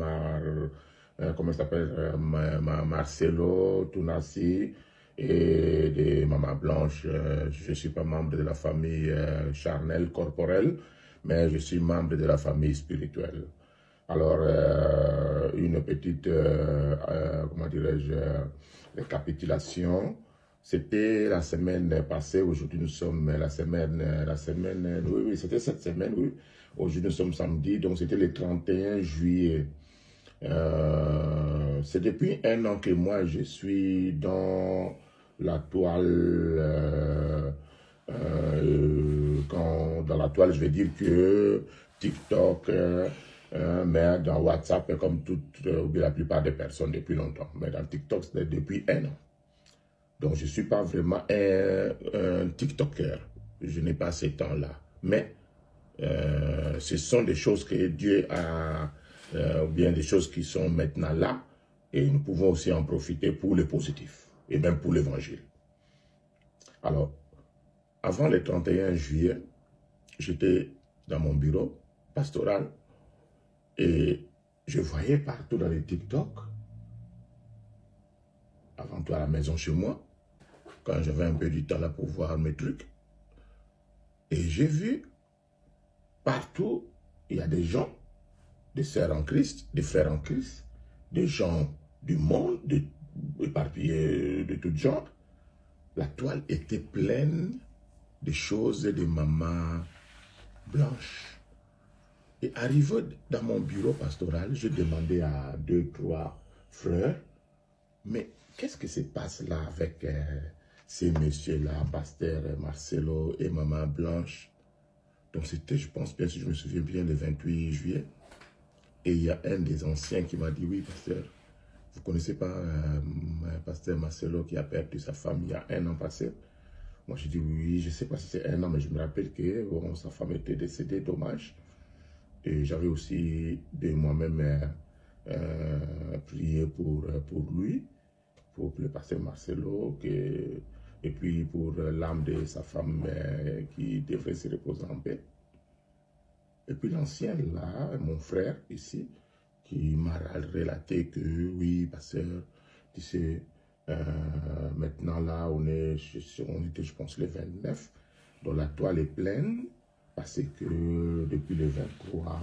Speaker 5: Marcelo Tounassi et de Maman Blanche? Je ne suis pas membre de la famille charnelle, corporelle, mais je suis membre de la famille spirituelle. Alors, une petite, comment dirais-je, récapitulation. C'était la semaine passée, aujourd'hui nous sommes oui, c'était cette semaine, oui. Aujourd'hui nous sommes samedi, donc c'était le 31 juillet. C'est depuis un an que moi je suis dans la toile, dans la toile je vais dire que TikTok, mais dans WhatsApp comme la plupart des personnes depuis longtemps, mais dans TikTok c'est depuis un an. Donc je ne suis pas vraiment un TikToker, je n'ai pas ces temps-là, mais ce sont des choses que Dieu a, ou bien des choses qui sont maintenant là, et nous pouvons aussi en profiter pour le positif, et même pour l'évangile. Alors, avant le 31 juillet, j'étais dans mon bureau pastoral, et je voyais partout dans les TikTok, avant tout à la maison chez moi, quand j'avais un peu du temps là pour voir mes trucs, et j'ai vu partout, il y a des gens, des sœurs en Christ, des frères en Christ, des gens du monde, éparpillés de tout genre. La toile était pleine de choses de Maman Blanche. Et arrivé dans mon bureau pastoral, je demandais à 2, 3 frères, mais qu'est-ce qui se passe là avec ces messieurs-là, Pasteur Marcelo et Maman Blanche? Donc c'était, je pense bien, si je me souviens bien, le 28 juillet. Et il y a un des anciens qui m'a dit, oui, pasteur, vous ne connaissez pas Pasteur Marcelo qui a perdu sa femme il y a un an passé? Moi, j'ai dit, oui, je ne sais pas si c'est un an, mais je me rappelle que bon, sa femme était décédée, dommage. Et j'avais aussi de moi-même prié pour lui, pour le pasteur Marcelo, et puis pour l'âme de sa femme qui devrait se reposer en paix. Et puis l'ancien là, mon frère ici, qui m'a relaté que oui, pasteur, tu sais, maintenant là, on était, je pense, le 29, donc la toile est pleine, parce que depuis le 23,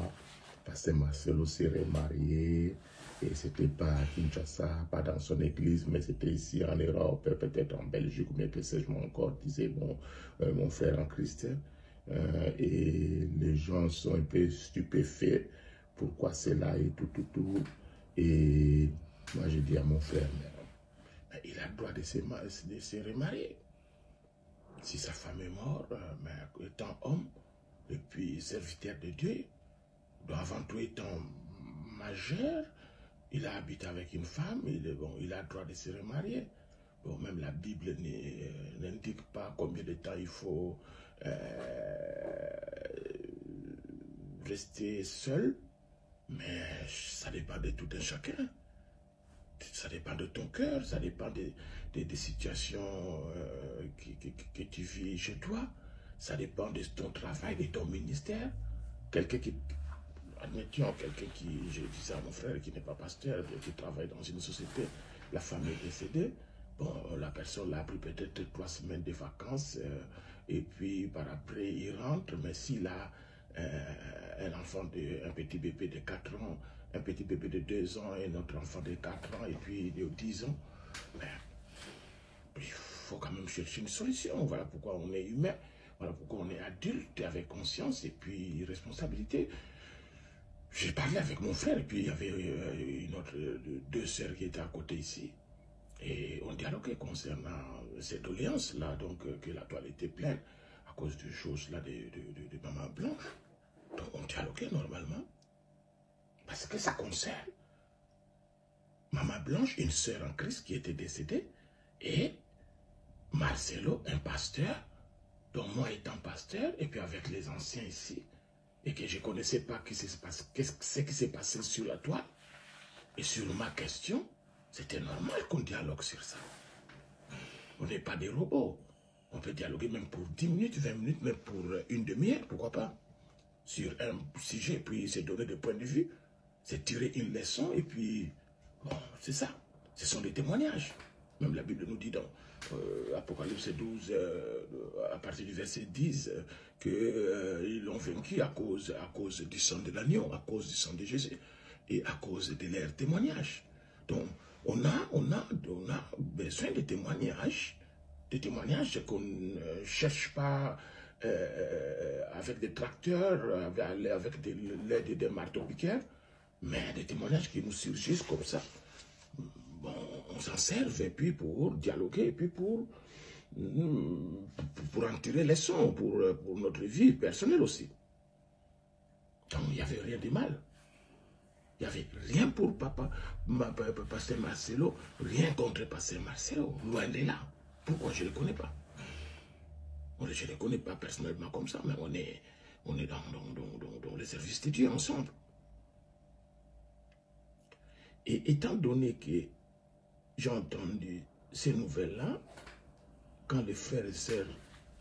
Speaker 5: pasteur Marcelo s'est remarié, et c'était pas à Kinshasa, pas dans son église, mais c'était ici en Europe, peut-être en Belgique, ou bien que sais-je encore, disait mon frère en Christ. Et les gens sont un peu stupéfaits, pourquoi c'est là et tout. Et moi j'ai dit à mon frère, mais il a le droit de se remarier. Si sa femme est morte, mais étant homme, et puis serviteur de Dieu, donc avant tout étant majeur, il a habité avec une femme, il a le droit de se remarier. Bon, même la Bible n'indique pas combien de temps il faut rester seul, mais ça dépend de tout un chacun. Ça dépend de ton cœur, ça dépend des situations que tu vis chez toi, ça dépend de ton travail, de ton ministère. Quelqu'un qui, admettons, quelqu'un qui, je disais à mon frère qui n'est pas pasteur, qui travaille dans une société, la femme est décédée, bon, la personne a pris peut-être 3 semaines de vacances, et puis par après il rentre, mais s'il a un enfant, un petit bébé de 4 ans, un petit bébé de 2 ans, et notre enfant de 4 ans, et puis de 10 ans, mais il faut quand même chercher une solution. Voilà pourquoi on est humain, voilà pourquoi on est adulte avec conscience et puis responsabilité. J'ai parlé avec mon frère, et puis il y avait une autre, 2 sœurs qui étaient à côté ici. Et on dialoguait concernant cette doléance-là, donc que la toile était pleine à cause de choses-là de maman blanche. Donc on dialoguait normalement. Parce que ça concerne maman blanche, une sœur en Christ qui était décédée, et Marcelo, un pasteur, dont moi étant pasteur, et puis avec les anciens ici, et que je ne connaissais pas ce qui s'est passé sur la toile, et sur ma question, c'était normal qu'on dialogue sur ça. On n'est pas des robots. On peut dialoguer même pour 10 minutes, 20 minutes, même pour une demi-heure, pourquoi pas, sur un sujet, puis se donner des points de vue. C'est tirer une leçon et puis, bon, c'est ça. Ce sont des témoignages. Même la Bible nous dit dans Apocalypse 12, à partir du verset 10, qu'ils l'ont vaincu à cause du sang de l'agneau, à cause du sang de Jésus et à cause de leurs témoignages. Donc, on a besoin de témoignages qu'on ne cherche pas avec des tracteurs, avec l'aide des marteaux-piqueurs, mais des témoignages qui nous surgissent comme ça. Bon, on s'en sert et puis pour dialoguer, et puis pour en tirer les leçons pour notre vie personnelle aussi. Donc il n'y avait rien de mal. Il n'y avait rien pour Pasteur Marcelo, rien contre Pasteur Marcelo, loin de là. Pourquoi je ne le connais pas? Je ne le connais pas personnellement comme ça, mais on est dans le service de Dieu ensemble. Et étant donné que j'ai entendu ces nouvelles-là, quand les frères et sœurs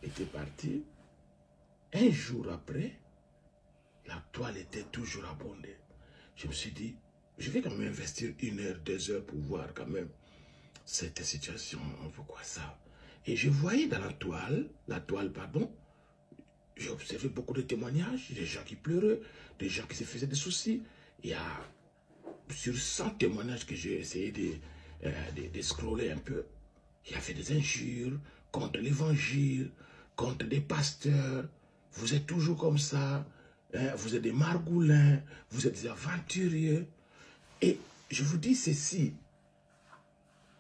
Speaker 5: étaient partis, un jour après, la toile était toujours abondée. Je me suis dit, je vais quand même investir 1 heure, 2 heures pour voir quand même cette situation, pourquoi ça. Et je voyais dans la toile, j'ai observé beaucoup de témoignages, des gens qui pleuraient, des gens qui se faisaient des soucis. Il y a sur 100 témoignages que j'ai essayé de scroller un peu, il y avait des injures contre l'évangile, contre des pasteurs. Vous êtes toujours comme ça, hein, vous êtes des margoulins, vous êtes des aventuriers. Et je vous dis ceci,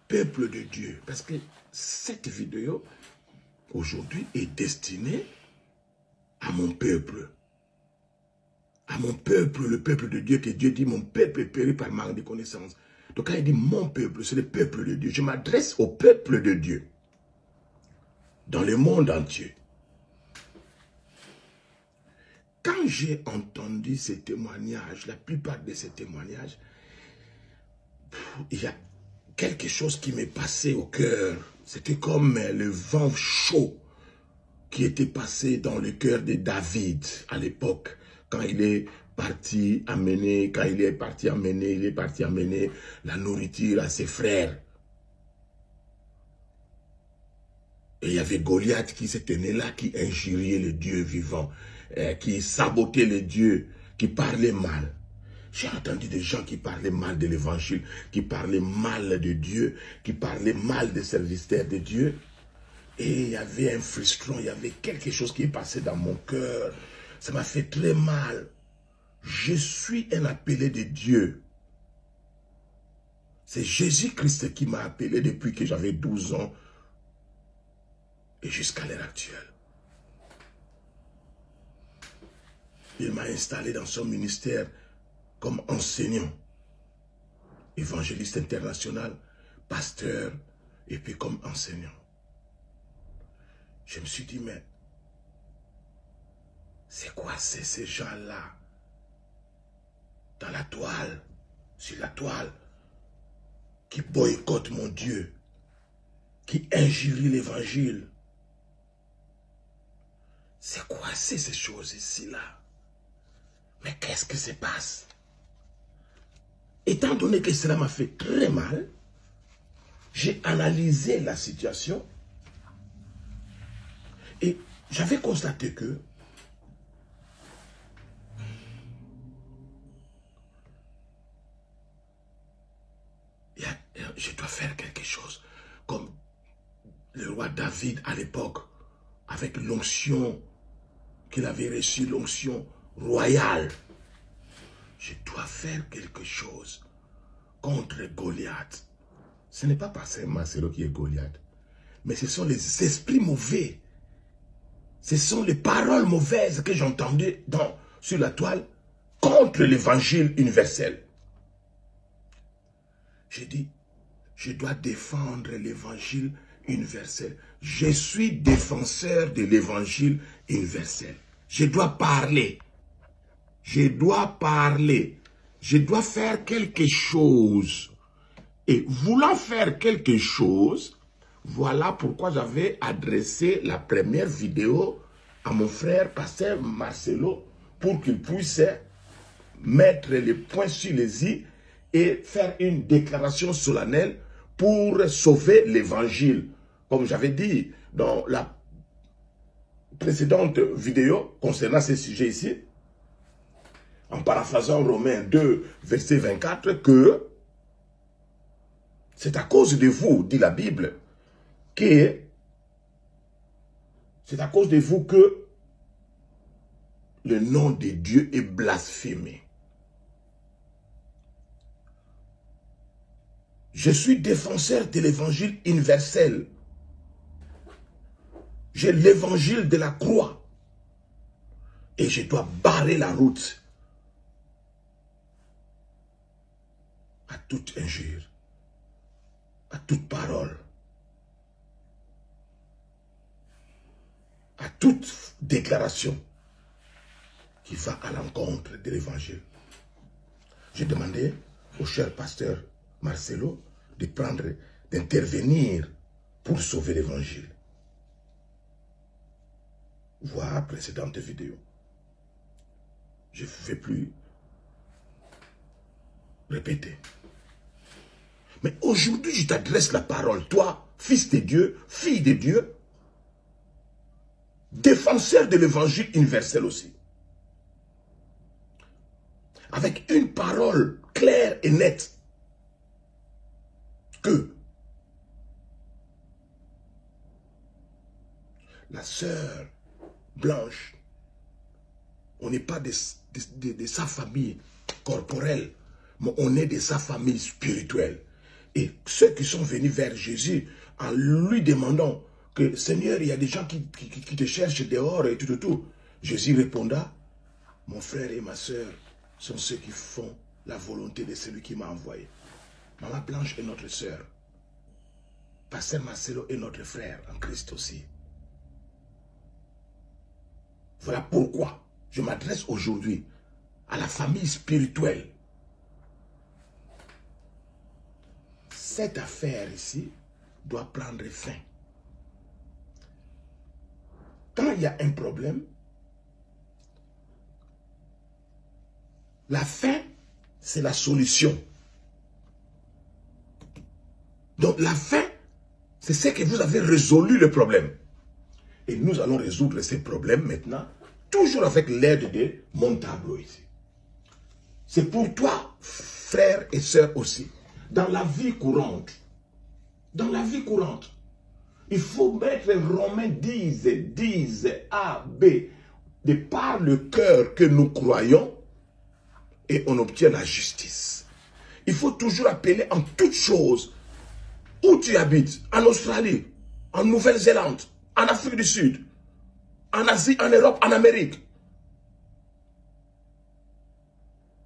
Speaker 5: peuple de Dieu, parce que cette vidéo aujourd'hui est destinée à mon peuple. À mon peuple, le peuple de Dieu, que Dieu dit, mon peuple est péri par manque de connaissance. Donc quand il dit mon peuple, c'est le peuple de Dieu. Je m'adresse au peuple de Dieu, dans le monde entier. Quand j'ai entendu ces témoignages, la plupart de ces témoignages, il y a quelque chose qui m'est passé au cœur. C'était comme le vent chaud qui était passé dans le cœur de David à l'époque, quand il est parti amener, il est parti amener la nourriture à ses frères. Et il y avait Goliath qui se tenait là, qui injuriait le Dieu vivant, qui sabotait le Dieu, qui parlait mal. J'ai entendu des gens qui parlaient mal de l'évangile, qui parlaient mal de Dieu, qui parlaient mal des serviteurs de Dieu. Et il y avait un frustron, il y avait quelque chose qui est passé dans mon cœur. Ça m'a fait très mal. Je suis un appelé de Dieu. C'est Jésus-Christ qui m'a appelé depuis que j'avais 12 ans et jusqu'à l'heure actuelle. Il m'a installé dans son ministère comme enseignant, évangéliste international, pasteur Et puis comme enseignant, je me suis dit, mais c'est quoi ces gens-là dans la toile, sur la toile, qui boycottent mon Dieu, qui injurient l'évangile? C'est quoi ces choses ici-là? Mais qu'est-ce qui se passe? Étant donné que cela m'a fait très mal, j'ai analysé la situation et j'avais constaté que je dois faire quelque chose. Comme le roi David à l'époque, avec l'onction qu'il avait reçue, l'onction royale. Je dois faire quelque chose contre Goliath. Ce n'est pas Pasteur Marcelo qui est Goliath, mais ce sont les esprits mauvais. Ce sont les paroles mauvaises que j'entendais sur la toile contre l'évangile universel. J'ai dit, je dois défendre l'évangile universel. Je suis défenseur de l'évangile universel. Je dois parler. Je dois parler. Je dois faire quelque chose. Et voulant faire quelque chose, voilà pourquoi j'avais adressé la première vidéo à mon frère Pasteur Marcelo pour qu'il puisse mettre les points sur les i et faire une déclaration solennelle pour sauver l'évangile. Comme j'avais dit dans la précédente vidéo concernant ce sujet ici, en paraphrasant Romains 2, verset 24, que c'est à cause de vous, dit la Bible, que c'est à cause de vous que le nom de Dieu est blasphémé. Je suis défenseur de l'évangile universel. J'ai l'évangile de la croix. Et je dois barrer la route à toute injure, à toute parole, à toute déclaration qui va à l'encontre de l'évangile. J'ai demandé au cher pasteur Marcelo d'intervenir pour sauver l'évangile. Voir précédente vidéo. Je ne vais plus répéter. Mais aujourd'hui, je t'adresse la parole. Toi, fils de Dieu, fille de Dieu, défenseur de l'évangile universel aussi. Avec une parole claire et nette. Que la sœur Blanche, on n'est pas de sa famille corporelle, mais on est de sa famille spirituelle. Et ceux qui sont venus vers Jésus en lui demandant que Seigneur, il y a des gens qui te cherchent dehors et tout. Jésus répondra, mon frère et ma sœur sont ceux qui font la volonté de celui qui m'a envoyé. Maman Blanche est notre sœur. Pasteur Marcelo est notre frère en Christ aussi. Voilà pourquoi je m'adresse aujourd'hui à la famille spirituelle. Cette affaire ici doit prendre fin. Quand il y a un problème, la fin, c'est la solution. Donc la fin, c'est ce que vous avez résolu le problème. Et nous allons résoudre ces problèmes maintenant, toujours avec l'aide de mon tableau ici. C'est pour toi, frères et sœurs aussi. Dans la vie courante, il faut mettre Romains 10 A, B, de par le cœur que nous croyons, et on obtient la justice. Il faut toujours appeler en toutes choses où tu habites, en Australie, en Nouvelle-Zélande, en Afrique du Sud, en Asie, en Europe, en Amérique,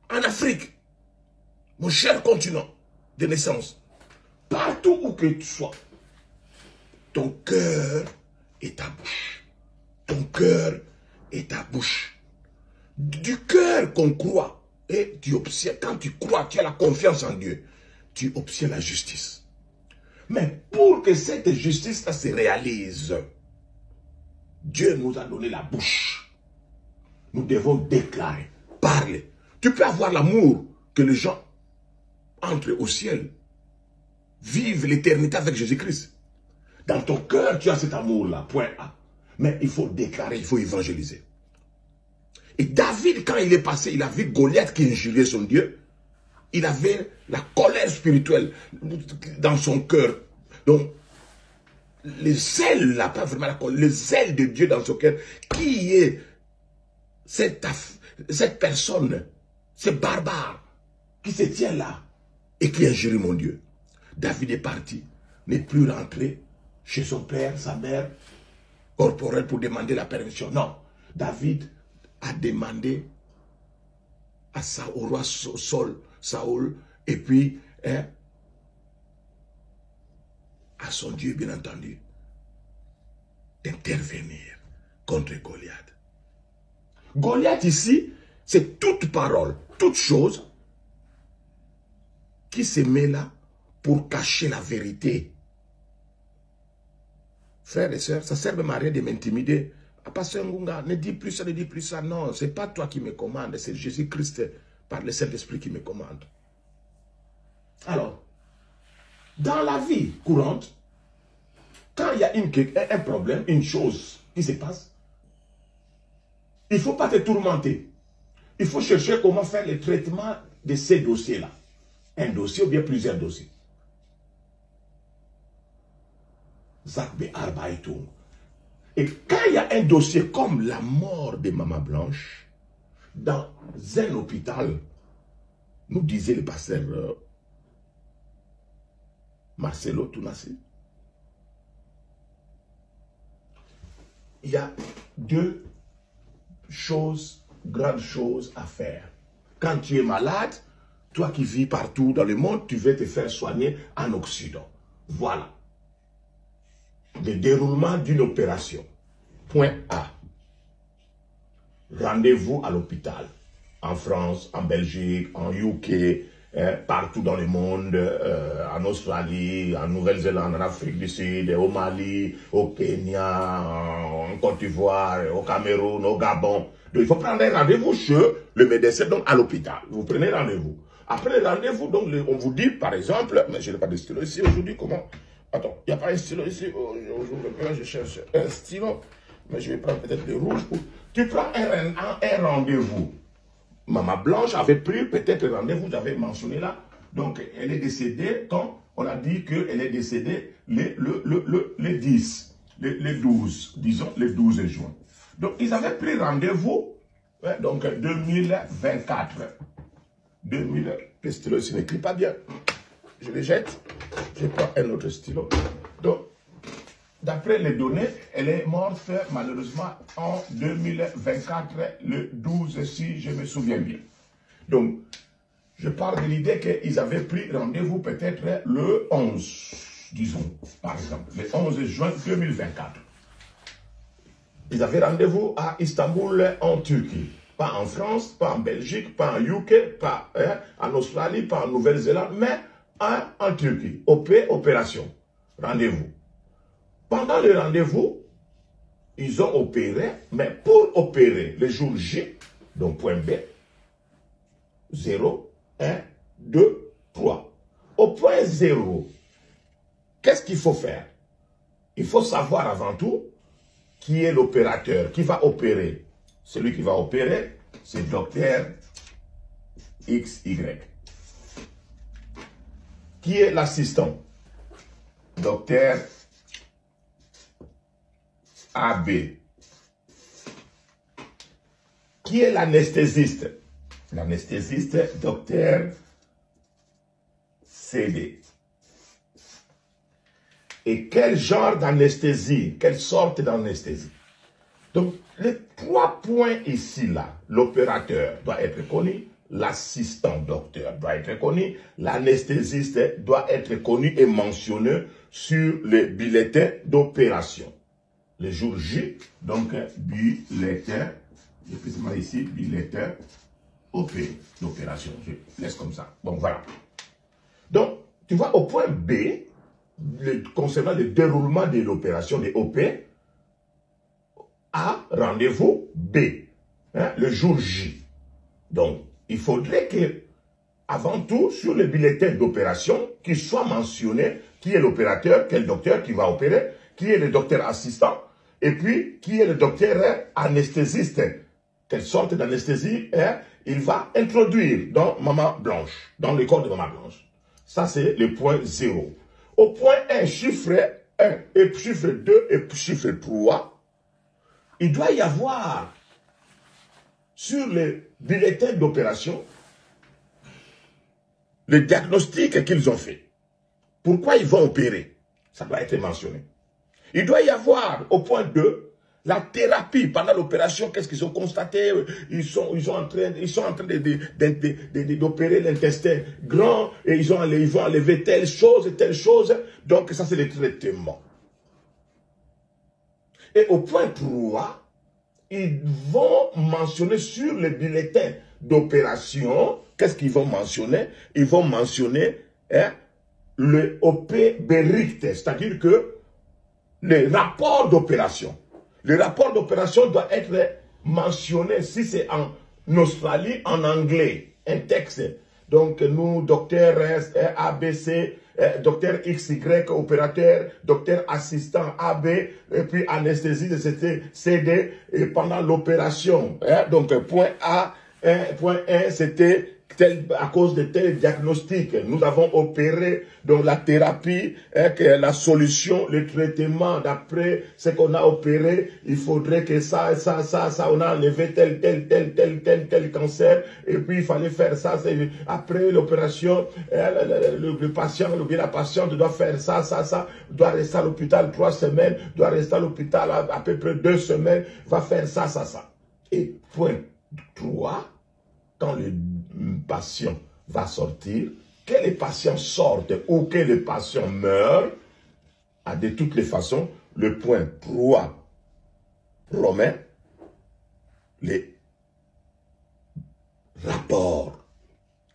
Speaker 5: en Afrique, mon cher continent de naissance, partout où que tu sois, ton cœur et ta bouche. Ton cœur et ta bouche. Du cœur qu'on croit. Et tu obtiens, quand tu crois, tu as la confiance en Dieu, tu obtiens la justice. Mais pour que cette justice-là se réalise, Dieu nous a donné la bouche. Nous devons déclarer, parler. Tu peux avoir l'amour que les gens entrent au ciel, vivent l'éternité avec Jésus-Christ. Dans ton cœur, tu as cet amour-là, point A. Mais il faut déclarer, il faut évangéliser. Et David, quand il est passé, il a vu Goliath qui injuriait son Dieu. Il avait la colère spirituelle dans son cœur. Donc, les zèles, là, pas vraiment la colère, les zèles de Dieu dans son cœur. Qui est cette personne, ce barbare, qui se tient là et qui injurie mon Dieu? David est parti, n'est plus rentré chez son père, sa mère, corporelle pour demander la permission. Non, David a demandé au roi Saoul, et puis à son Dieu, bien entendu, d'intervenir contre Goliath. Goliath ici, c'est toute parole, toute chose qui se met là pour cacher la vérité. Frères et sœurs, ça sert même à rien de m'intimider. Pasteur Ngunga, ne dis plus ça, ne dis plus ça. Non, ce n'est pas toi qui me commande, c'est Jésus-Christ par le Saint-Esprit qui me commande. Alors, dans la vie courante, quand il y a un problème, une chose qui se passe, il ne faut pas te tourmenter. Il faut chercher comment faire le traitement de ces dossiers-là. Un dossier ou bien plusieurs dossiers. Et quand il y a un dossier comme la mort de Maman Blanche, dans un hôpital, nous disait le pasteur Marcelo Tounassi, il y a deux grandes choses à faire. Quand tu es malade, toi qui vis partout dans le monde, tu veux te faire soigner en Occident. Voilà. Le déroulement d'une opération. Point A. Rendez-vous à l'hôpital. En France, en Belgique, en UK, partout dans le monde, en Australie, en Nouvelle-Zélande, en Afrique du Sud, au Mali, au Kenya, en Côte d'Ivoire, au Cameroun, au Gabon. Donc il faut prendre un rendez-vous chez le médecin, donc à l'hôpital. Vous prenez rendez-vous. Après le rendez-vous, donc on vous dit, par exemple, mais je n'ai pas de stylo ici aujourd'hui, comment? Attends, il n'y a pas un stylo ici. Aujourd'hui, je cherche un stylo. Mais je vais prendre peut-être le rouge. Tu prends un rendez-vous. Maman Blanche avait pris peut-être un rendez-vous, j'avais mentionné là. Donc, elle est décédée quand on a dit qu'elle est décédée le 10, le 12, disons le 12 juin. Donc, ils avaient pris rendez-vous, donc 2024. Le stylo ici n'écrit pas bien. Je le jette. Je prends un autre stylo. Donc, d'après les données, elle est morte malheureusement en 2024, le 12, si je me souviens bien. Donc, je pars de l'idée qu'ils avaient pris rendez-vous peut-être le 11, disons, par exemple, le 11 juin 2024. Ils avaient rendez-vous à Istanbul, en Turquie. Pas en France, pas en Belgique, pas en UK, pas en Australie, pas en Nouvelle-Zélande, mais en Turquie. Opération. Rendez-vous. Pendant le rendez-vous, ils ont opéré, mais pour opérer le jour J, donc point B, 0, 1, 2, 3. Au point 0, qu'est-ce qu'il faut faire? Il faut savoir avant tout qui est l'opérateur, qui va opérer. Celui qui va opérer, c'est docteur XY. Qui est l'assistant? Docteur AB. Qui est l'anesthésiste? L'anesthésiste, docteur CD. Et quel genre d'anesthésie? Quelle sorte d'anesthésie? Donc, les 3 points ici, là, l'opérateur doit être connu, l'assistant docteur doit être connu, l'anesthésiste doit être connu et mentionné sur les bulletins d'opération. Le jour J, donc bulletin, je peux ici, bulletin OP d'opération. Je laisse comme ça. Bon, voilà. Donc, tu vois, au point B, concernant le déroulement de l'opération des OP, A, rendez-vous B, hein, le jour J. Donc, il faudrait que, avant tout, sur le bulletin d'opération, qu'il soit mentionné qui est l'opérateur, quel docteur qui va opérer, qui est le docteur assistant, et puis qui est le docteur anesthésiste. Quelle sorte d'anesthésie il va introduire dans Maman Blanche, dans le corps de Maman Blanche. Ça, c'est le point 0. Au point 1, chiffre 1, et chiffre 2, et chiffre 3, il doit y avoir, sur les bulletins d'opération, le diagnostic qu'ils ont fait. Pourquoi ils vont opérer? Ça doit être mentionné. Il doit y avoir, au point 2, la thérapie pendant l'opération. Qu'est-ce qu'ils ont constaté? Ils sont en train d'opérer l'intestin grand et ils vont enlever telle chose. Donc ça, c'est le traitement. Et au point 3, ils vont mentionner sur le bulletin d'opération. Qu'est-ce qu'ils vont mentionner? Ils vont mentionner le OP Bericht, c'est-à-dire que le rapport d'opération. Le rapport d'opération doit être mentionné, si c'est en Australie, en anglais, un texte. Donc, nous, docteur ABC, docteur XY, opérateur, docteur assistant AB, et puis anesthésiste, c'était CD, et pendant l'opération. Donc, point A, point 1, c'était à cause de tel diagnostic, nous avons opéré donc la thérapie, que la solution, le traitement, d'après ce qu'on a opéré, il faudrait que ça, on a enlevé tel cancer, et puis il fallait faire ça, après l'opération, le patient, ou bien la patiente doit faire ça, doit rester à l'hôpital 3 semaines, doit rester à l'hôpital à peu près 2 semaines, va faire ça. Et point 3, quand le patient va sortir, que les patients sortent ou que les patients meurent, de toutes les façons, le point 3 romain, les rapports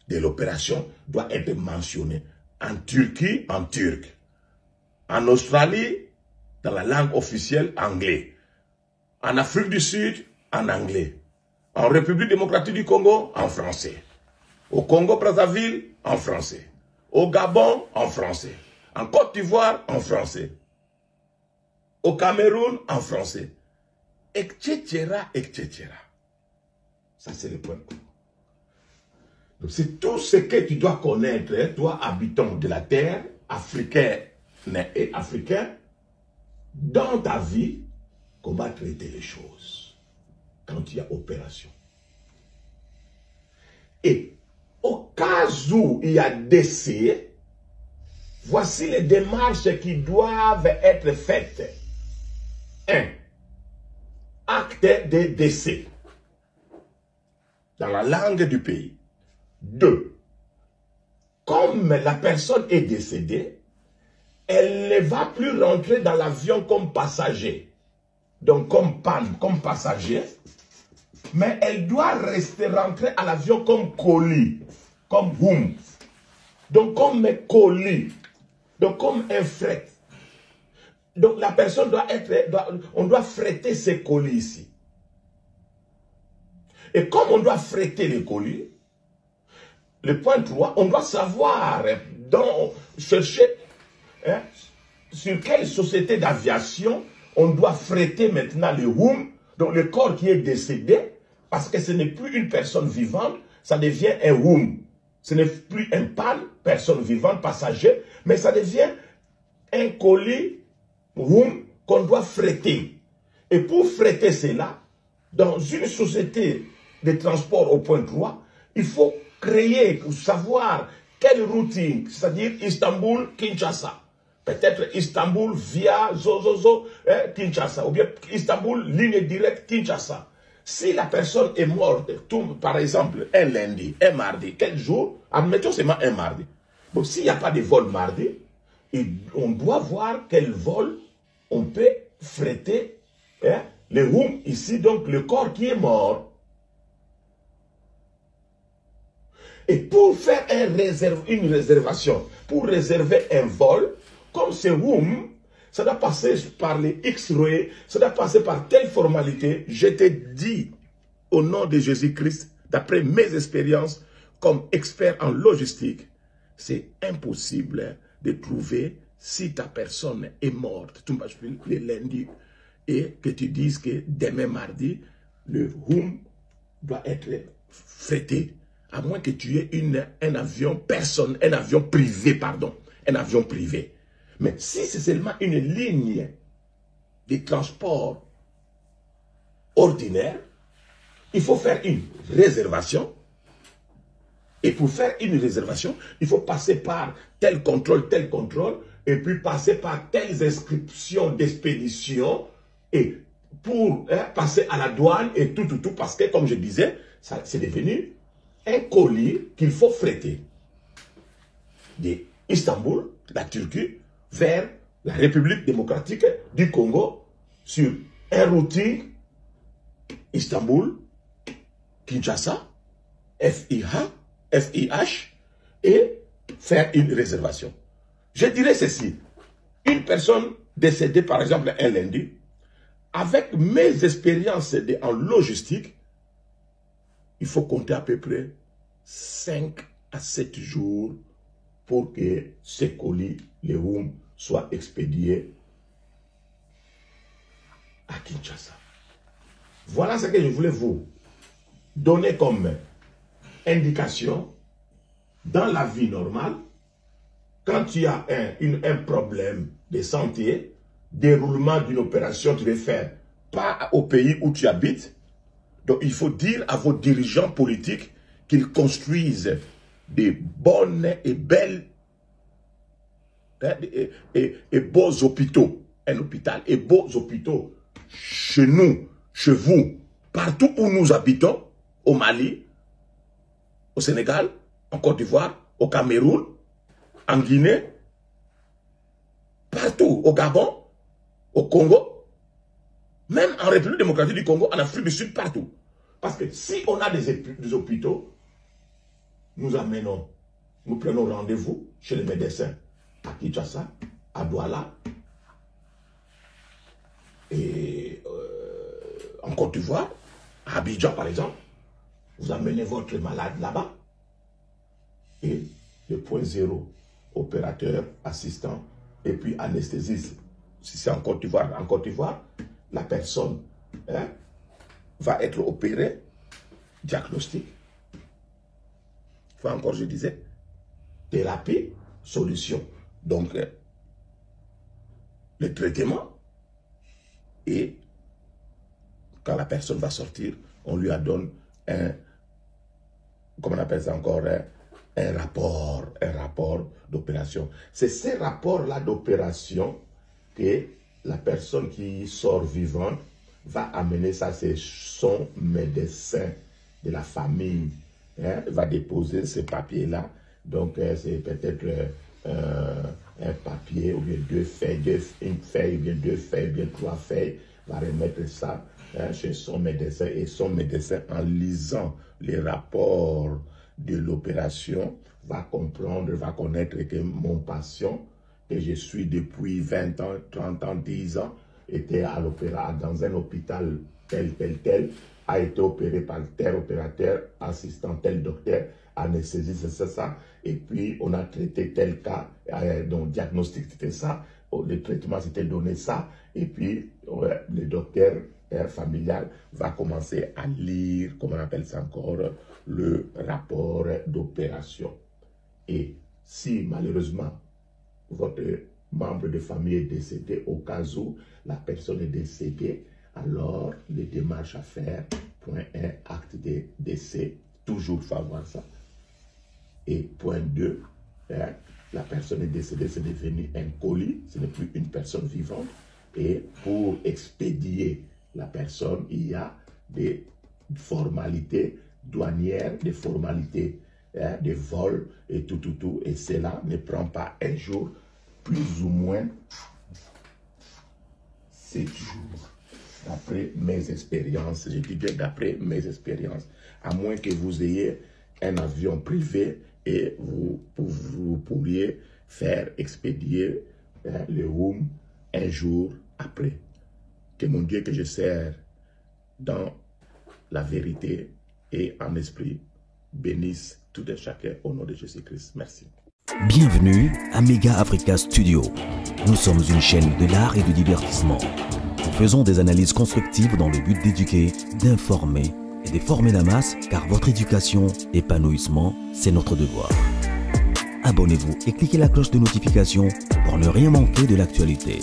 Speaker 5: de l'opération doivent être mentionnés en Turquie, en turc, en Australie, dans la langue officielle anglais, en Afrique du Sud, en anglais, en République démocratique du Congo, en français. Au Congo-Brazzaville, en français. Au Gabon, en français. En Côte d'Ivoire, en français. Au Cameroun, en français. Etc., etc. Ça, c'est le point. Donc, c'est tout ce que tu dois connaître, toi, habitant de la terre, africain et africain, dans ta vie, comment traiter les choses quand il y a opération. Et au cas où il y a décès, voici les démarches qui doivent être faites. 1. Acte de décès dans la langue du pays. 2. Comme la personne est décédée, elle ne va plus rentrer dans l'avion comme passager. Donc comme passager, mais elle doit rester rentrer à l'avion comme colis, comme boom. Donc comme colis, donc comme un fret. Donc la personne on doit fretter ces colis ici. Et comme on doit fretter les colis, le point 3, on doit savoir, chercher sur quelle société d'aviation on doit fretter maintenant le WOM, donc le corps qui est décédé, parce que ce n'est plus une personne vivante, ça devient un WOM. Ce n'est plus un PAL, personne vivante, passager, mais ça devient un colis WOM qu'on doit fretter. Et pour fretter cela, dans une société de transport au point 3, il faut créer, savoir quelle routine, c'est-à-dire Istanbul-Kinshasa. Peut-être Istanbul via Zozozo, Kinshasa, ou bien Istanbul, ligne directe Kinshasa. Si la personne est morte, par exemple, un lundi, un mardi, quel jour? Admettons seulement un mardi. Donc s'il n'y a pas de vol mardi, Et on doit voir quel vol on peut fretter, hein, le room ici, donc le corps qui est mort. Et pour faire une réservation, pour réserver un vol, comme c'est room, ça doit passer par les X-rays, ça doit passer par telle formalité. Je te dis, au nom de Jésus-Christ, d'après mes expériences comme expert en logistique, c'est impossible de trouver si ta personne est morte, tu m'as le lundi, et que tu dises que demain mardi, le room doit être fêté, à moins que tu aies un avion privé, pardon, un avion privé. Mais si c'est seulement une ligne de transport ordinaire, il faut faire une réservation. Et pour faire une réservation, il faut passer par tel contrôle, et puis passer par telles inscriptions d'expédition, et pour passer à la douane, et tout, parce que, comme je disais, c'est devenu un colis qu'il faut fretter d'Istanbul, la Turquie, vers la République démocratique du Congo, sur un routing Istanbul, Kinshasa, FIH, et faire une réservation. Je dirais ceci, une personne décédée par exemple un lundi, avec mes expériences en logistique, il faut compter à peu près 5 à 7 jours pour que ces colis, les rooms, soient expédiés à Kinshasa. Voilà ce que je voulais vous donner comme indication. Dans la vie normale, quand tu as un problème de santé, déroulement d'une opération, tu veux faire pas au pays où tu habites. Donc il faut dire à vos dirigeants politiques qu'ils construisent des bonnes et belles et beaux hôpitaux. Un hôpital et beaux hôpitaux chez nous, chez vous, partout où nous habitons, au Mali, au Sénégal, en Côte d'Ivoire, au Cameroun, en Guinée, partout, au Gabon, au Congo, même en République démocratique du Congo, en Afrique du Sud, partout. Parce que si on a des hôpitaux, nous prenons rendez-vous chez les médecins à Kinshasa, à Douala, et en Côte d'Ivoire, à Abidjan par exemple, vous amenez votre malade là-bas, et le point zéro, opérateur, assistant, et puis anesthésiste. Si c'est en Côte d'Ivoire, la personne va être opérée, diagnostic. Enfin encore, je disais, thérapie, solution. Donc, le traitement, et quand la personne va sortir, on lui donne comment on appelle ça encore, un rapport d'opération. C'est ces rapports-là d'opération que la personne qui sort vivante va amener ça, c'est son médecin de la famille. Va déposer ces papiers-là. Donc, c'est peut-être un papier, ou bien une feuille, ou bien 2 feuilles, ou bien 3 feuilles, va remettre ça chez son médecin, et son médecin, en lisant les rapports de l'opération, va comprendre, va connaître que mon patient, que je suis depuis 20 ans, 30 ans, 10 ans, était à l'opéra, dans un hôpital tel, a été opéré par tel opérateur, assistant tel docteur, anesthésiste, c'est ça, et puis on a traité tel cas, donc diagnostic c'était ça, le traitement c'était donné ça, et puis le docteur familial va commencer à lire, comment on appelle ça encore, le rapport d'opération. Et si malheureusement votre membre de famille est décédé, au cas où la personne est décédée, alors les démarches à faire, point 1, acte de décès, toujours faut avoir ça. Et point 2, la personne est décédée, c'est devenu un colis, ce n'est plus une personne vivante. Et pour expédier la personne, il y a des formalités douanières, des formalités de vol et tout. Et cela ne prend pas un jour. plus ou moins 7 jours. D'après mes expériences, je dirais d'après mes expériences, à moins que vous ayez un avion privé et vous pourriez faire expédier le room un jour après. Que mon Dieu que je sers dans la vérité et en esprit bénisse tout et chacun au nom de Jésus-Christ. Merci.
Speaker 1: Bienvenue à Mega Africa Studio. Nous sommes une chaîne de l'art et du divertissement. Nous faisons des analyses constructives dans le but d'éduquer, d'informer et de former la masse, car votre éducation, épanouissement, c'est notre devoir. Abonnez-vous et cliquez la cloche de notification pour ne rien manquer de l'actualité.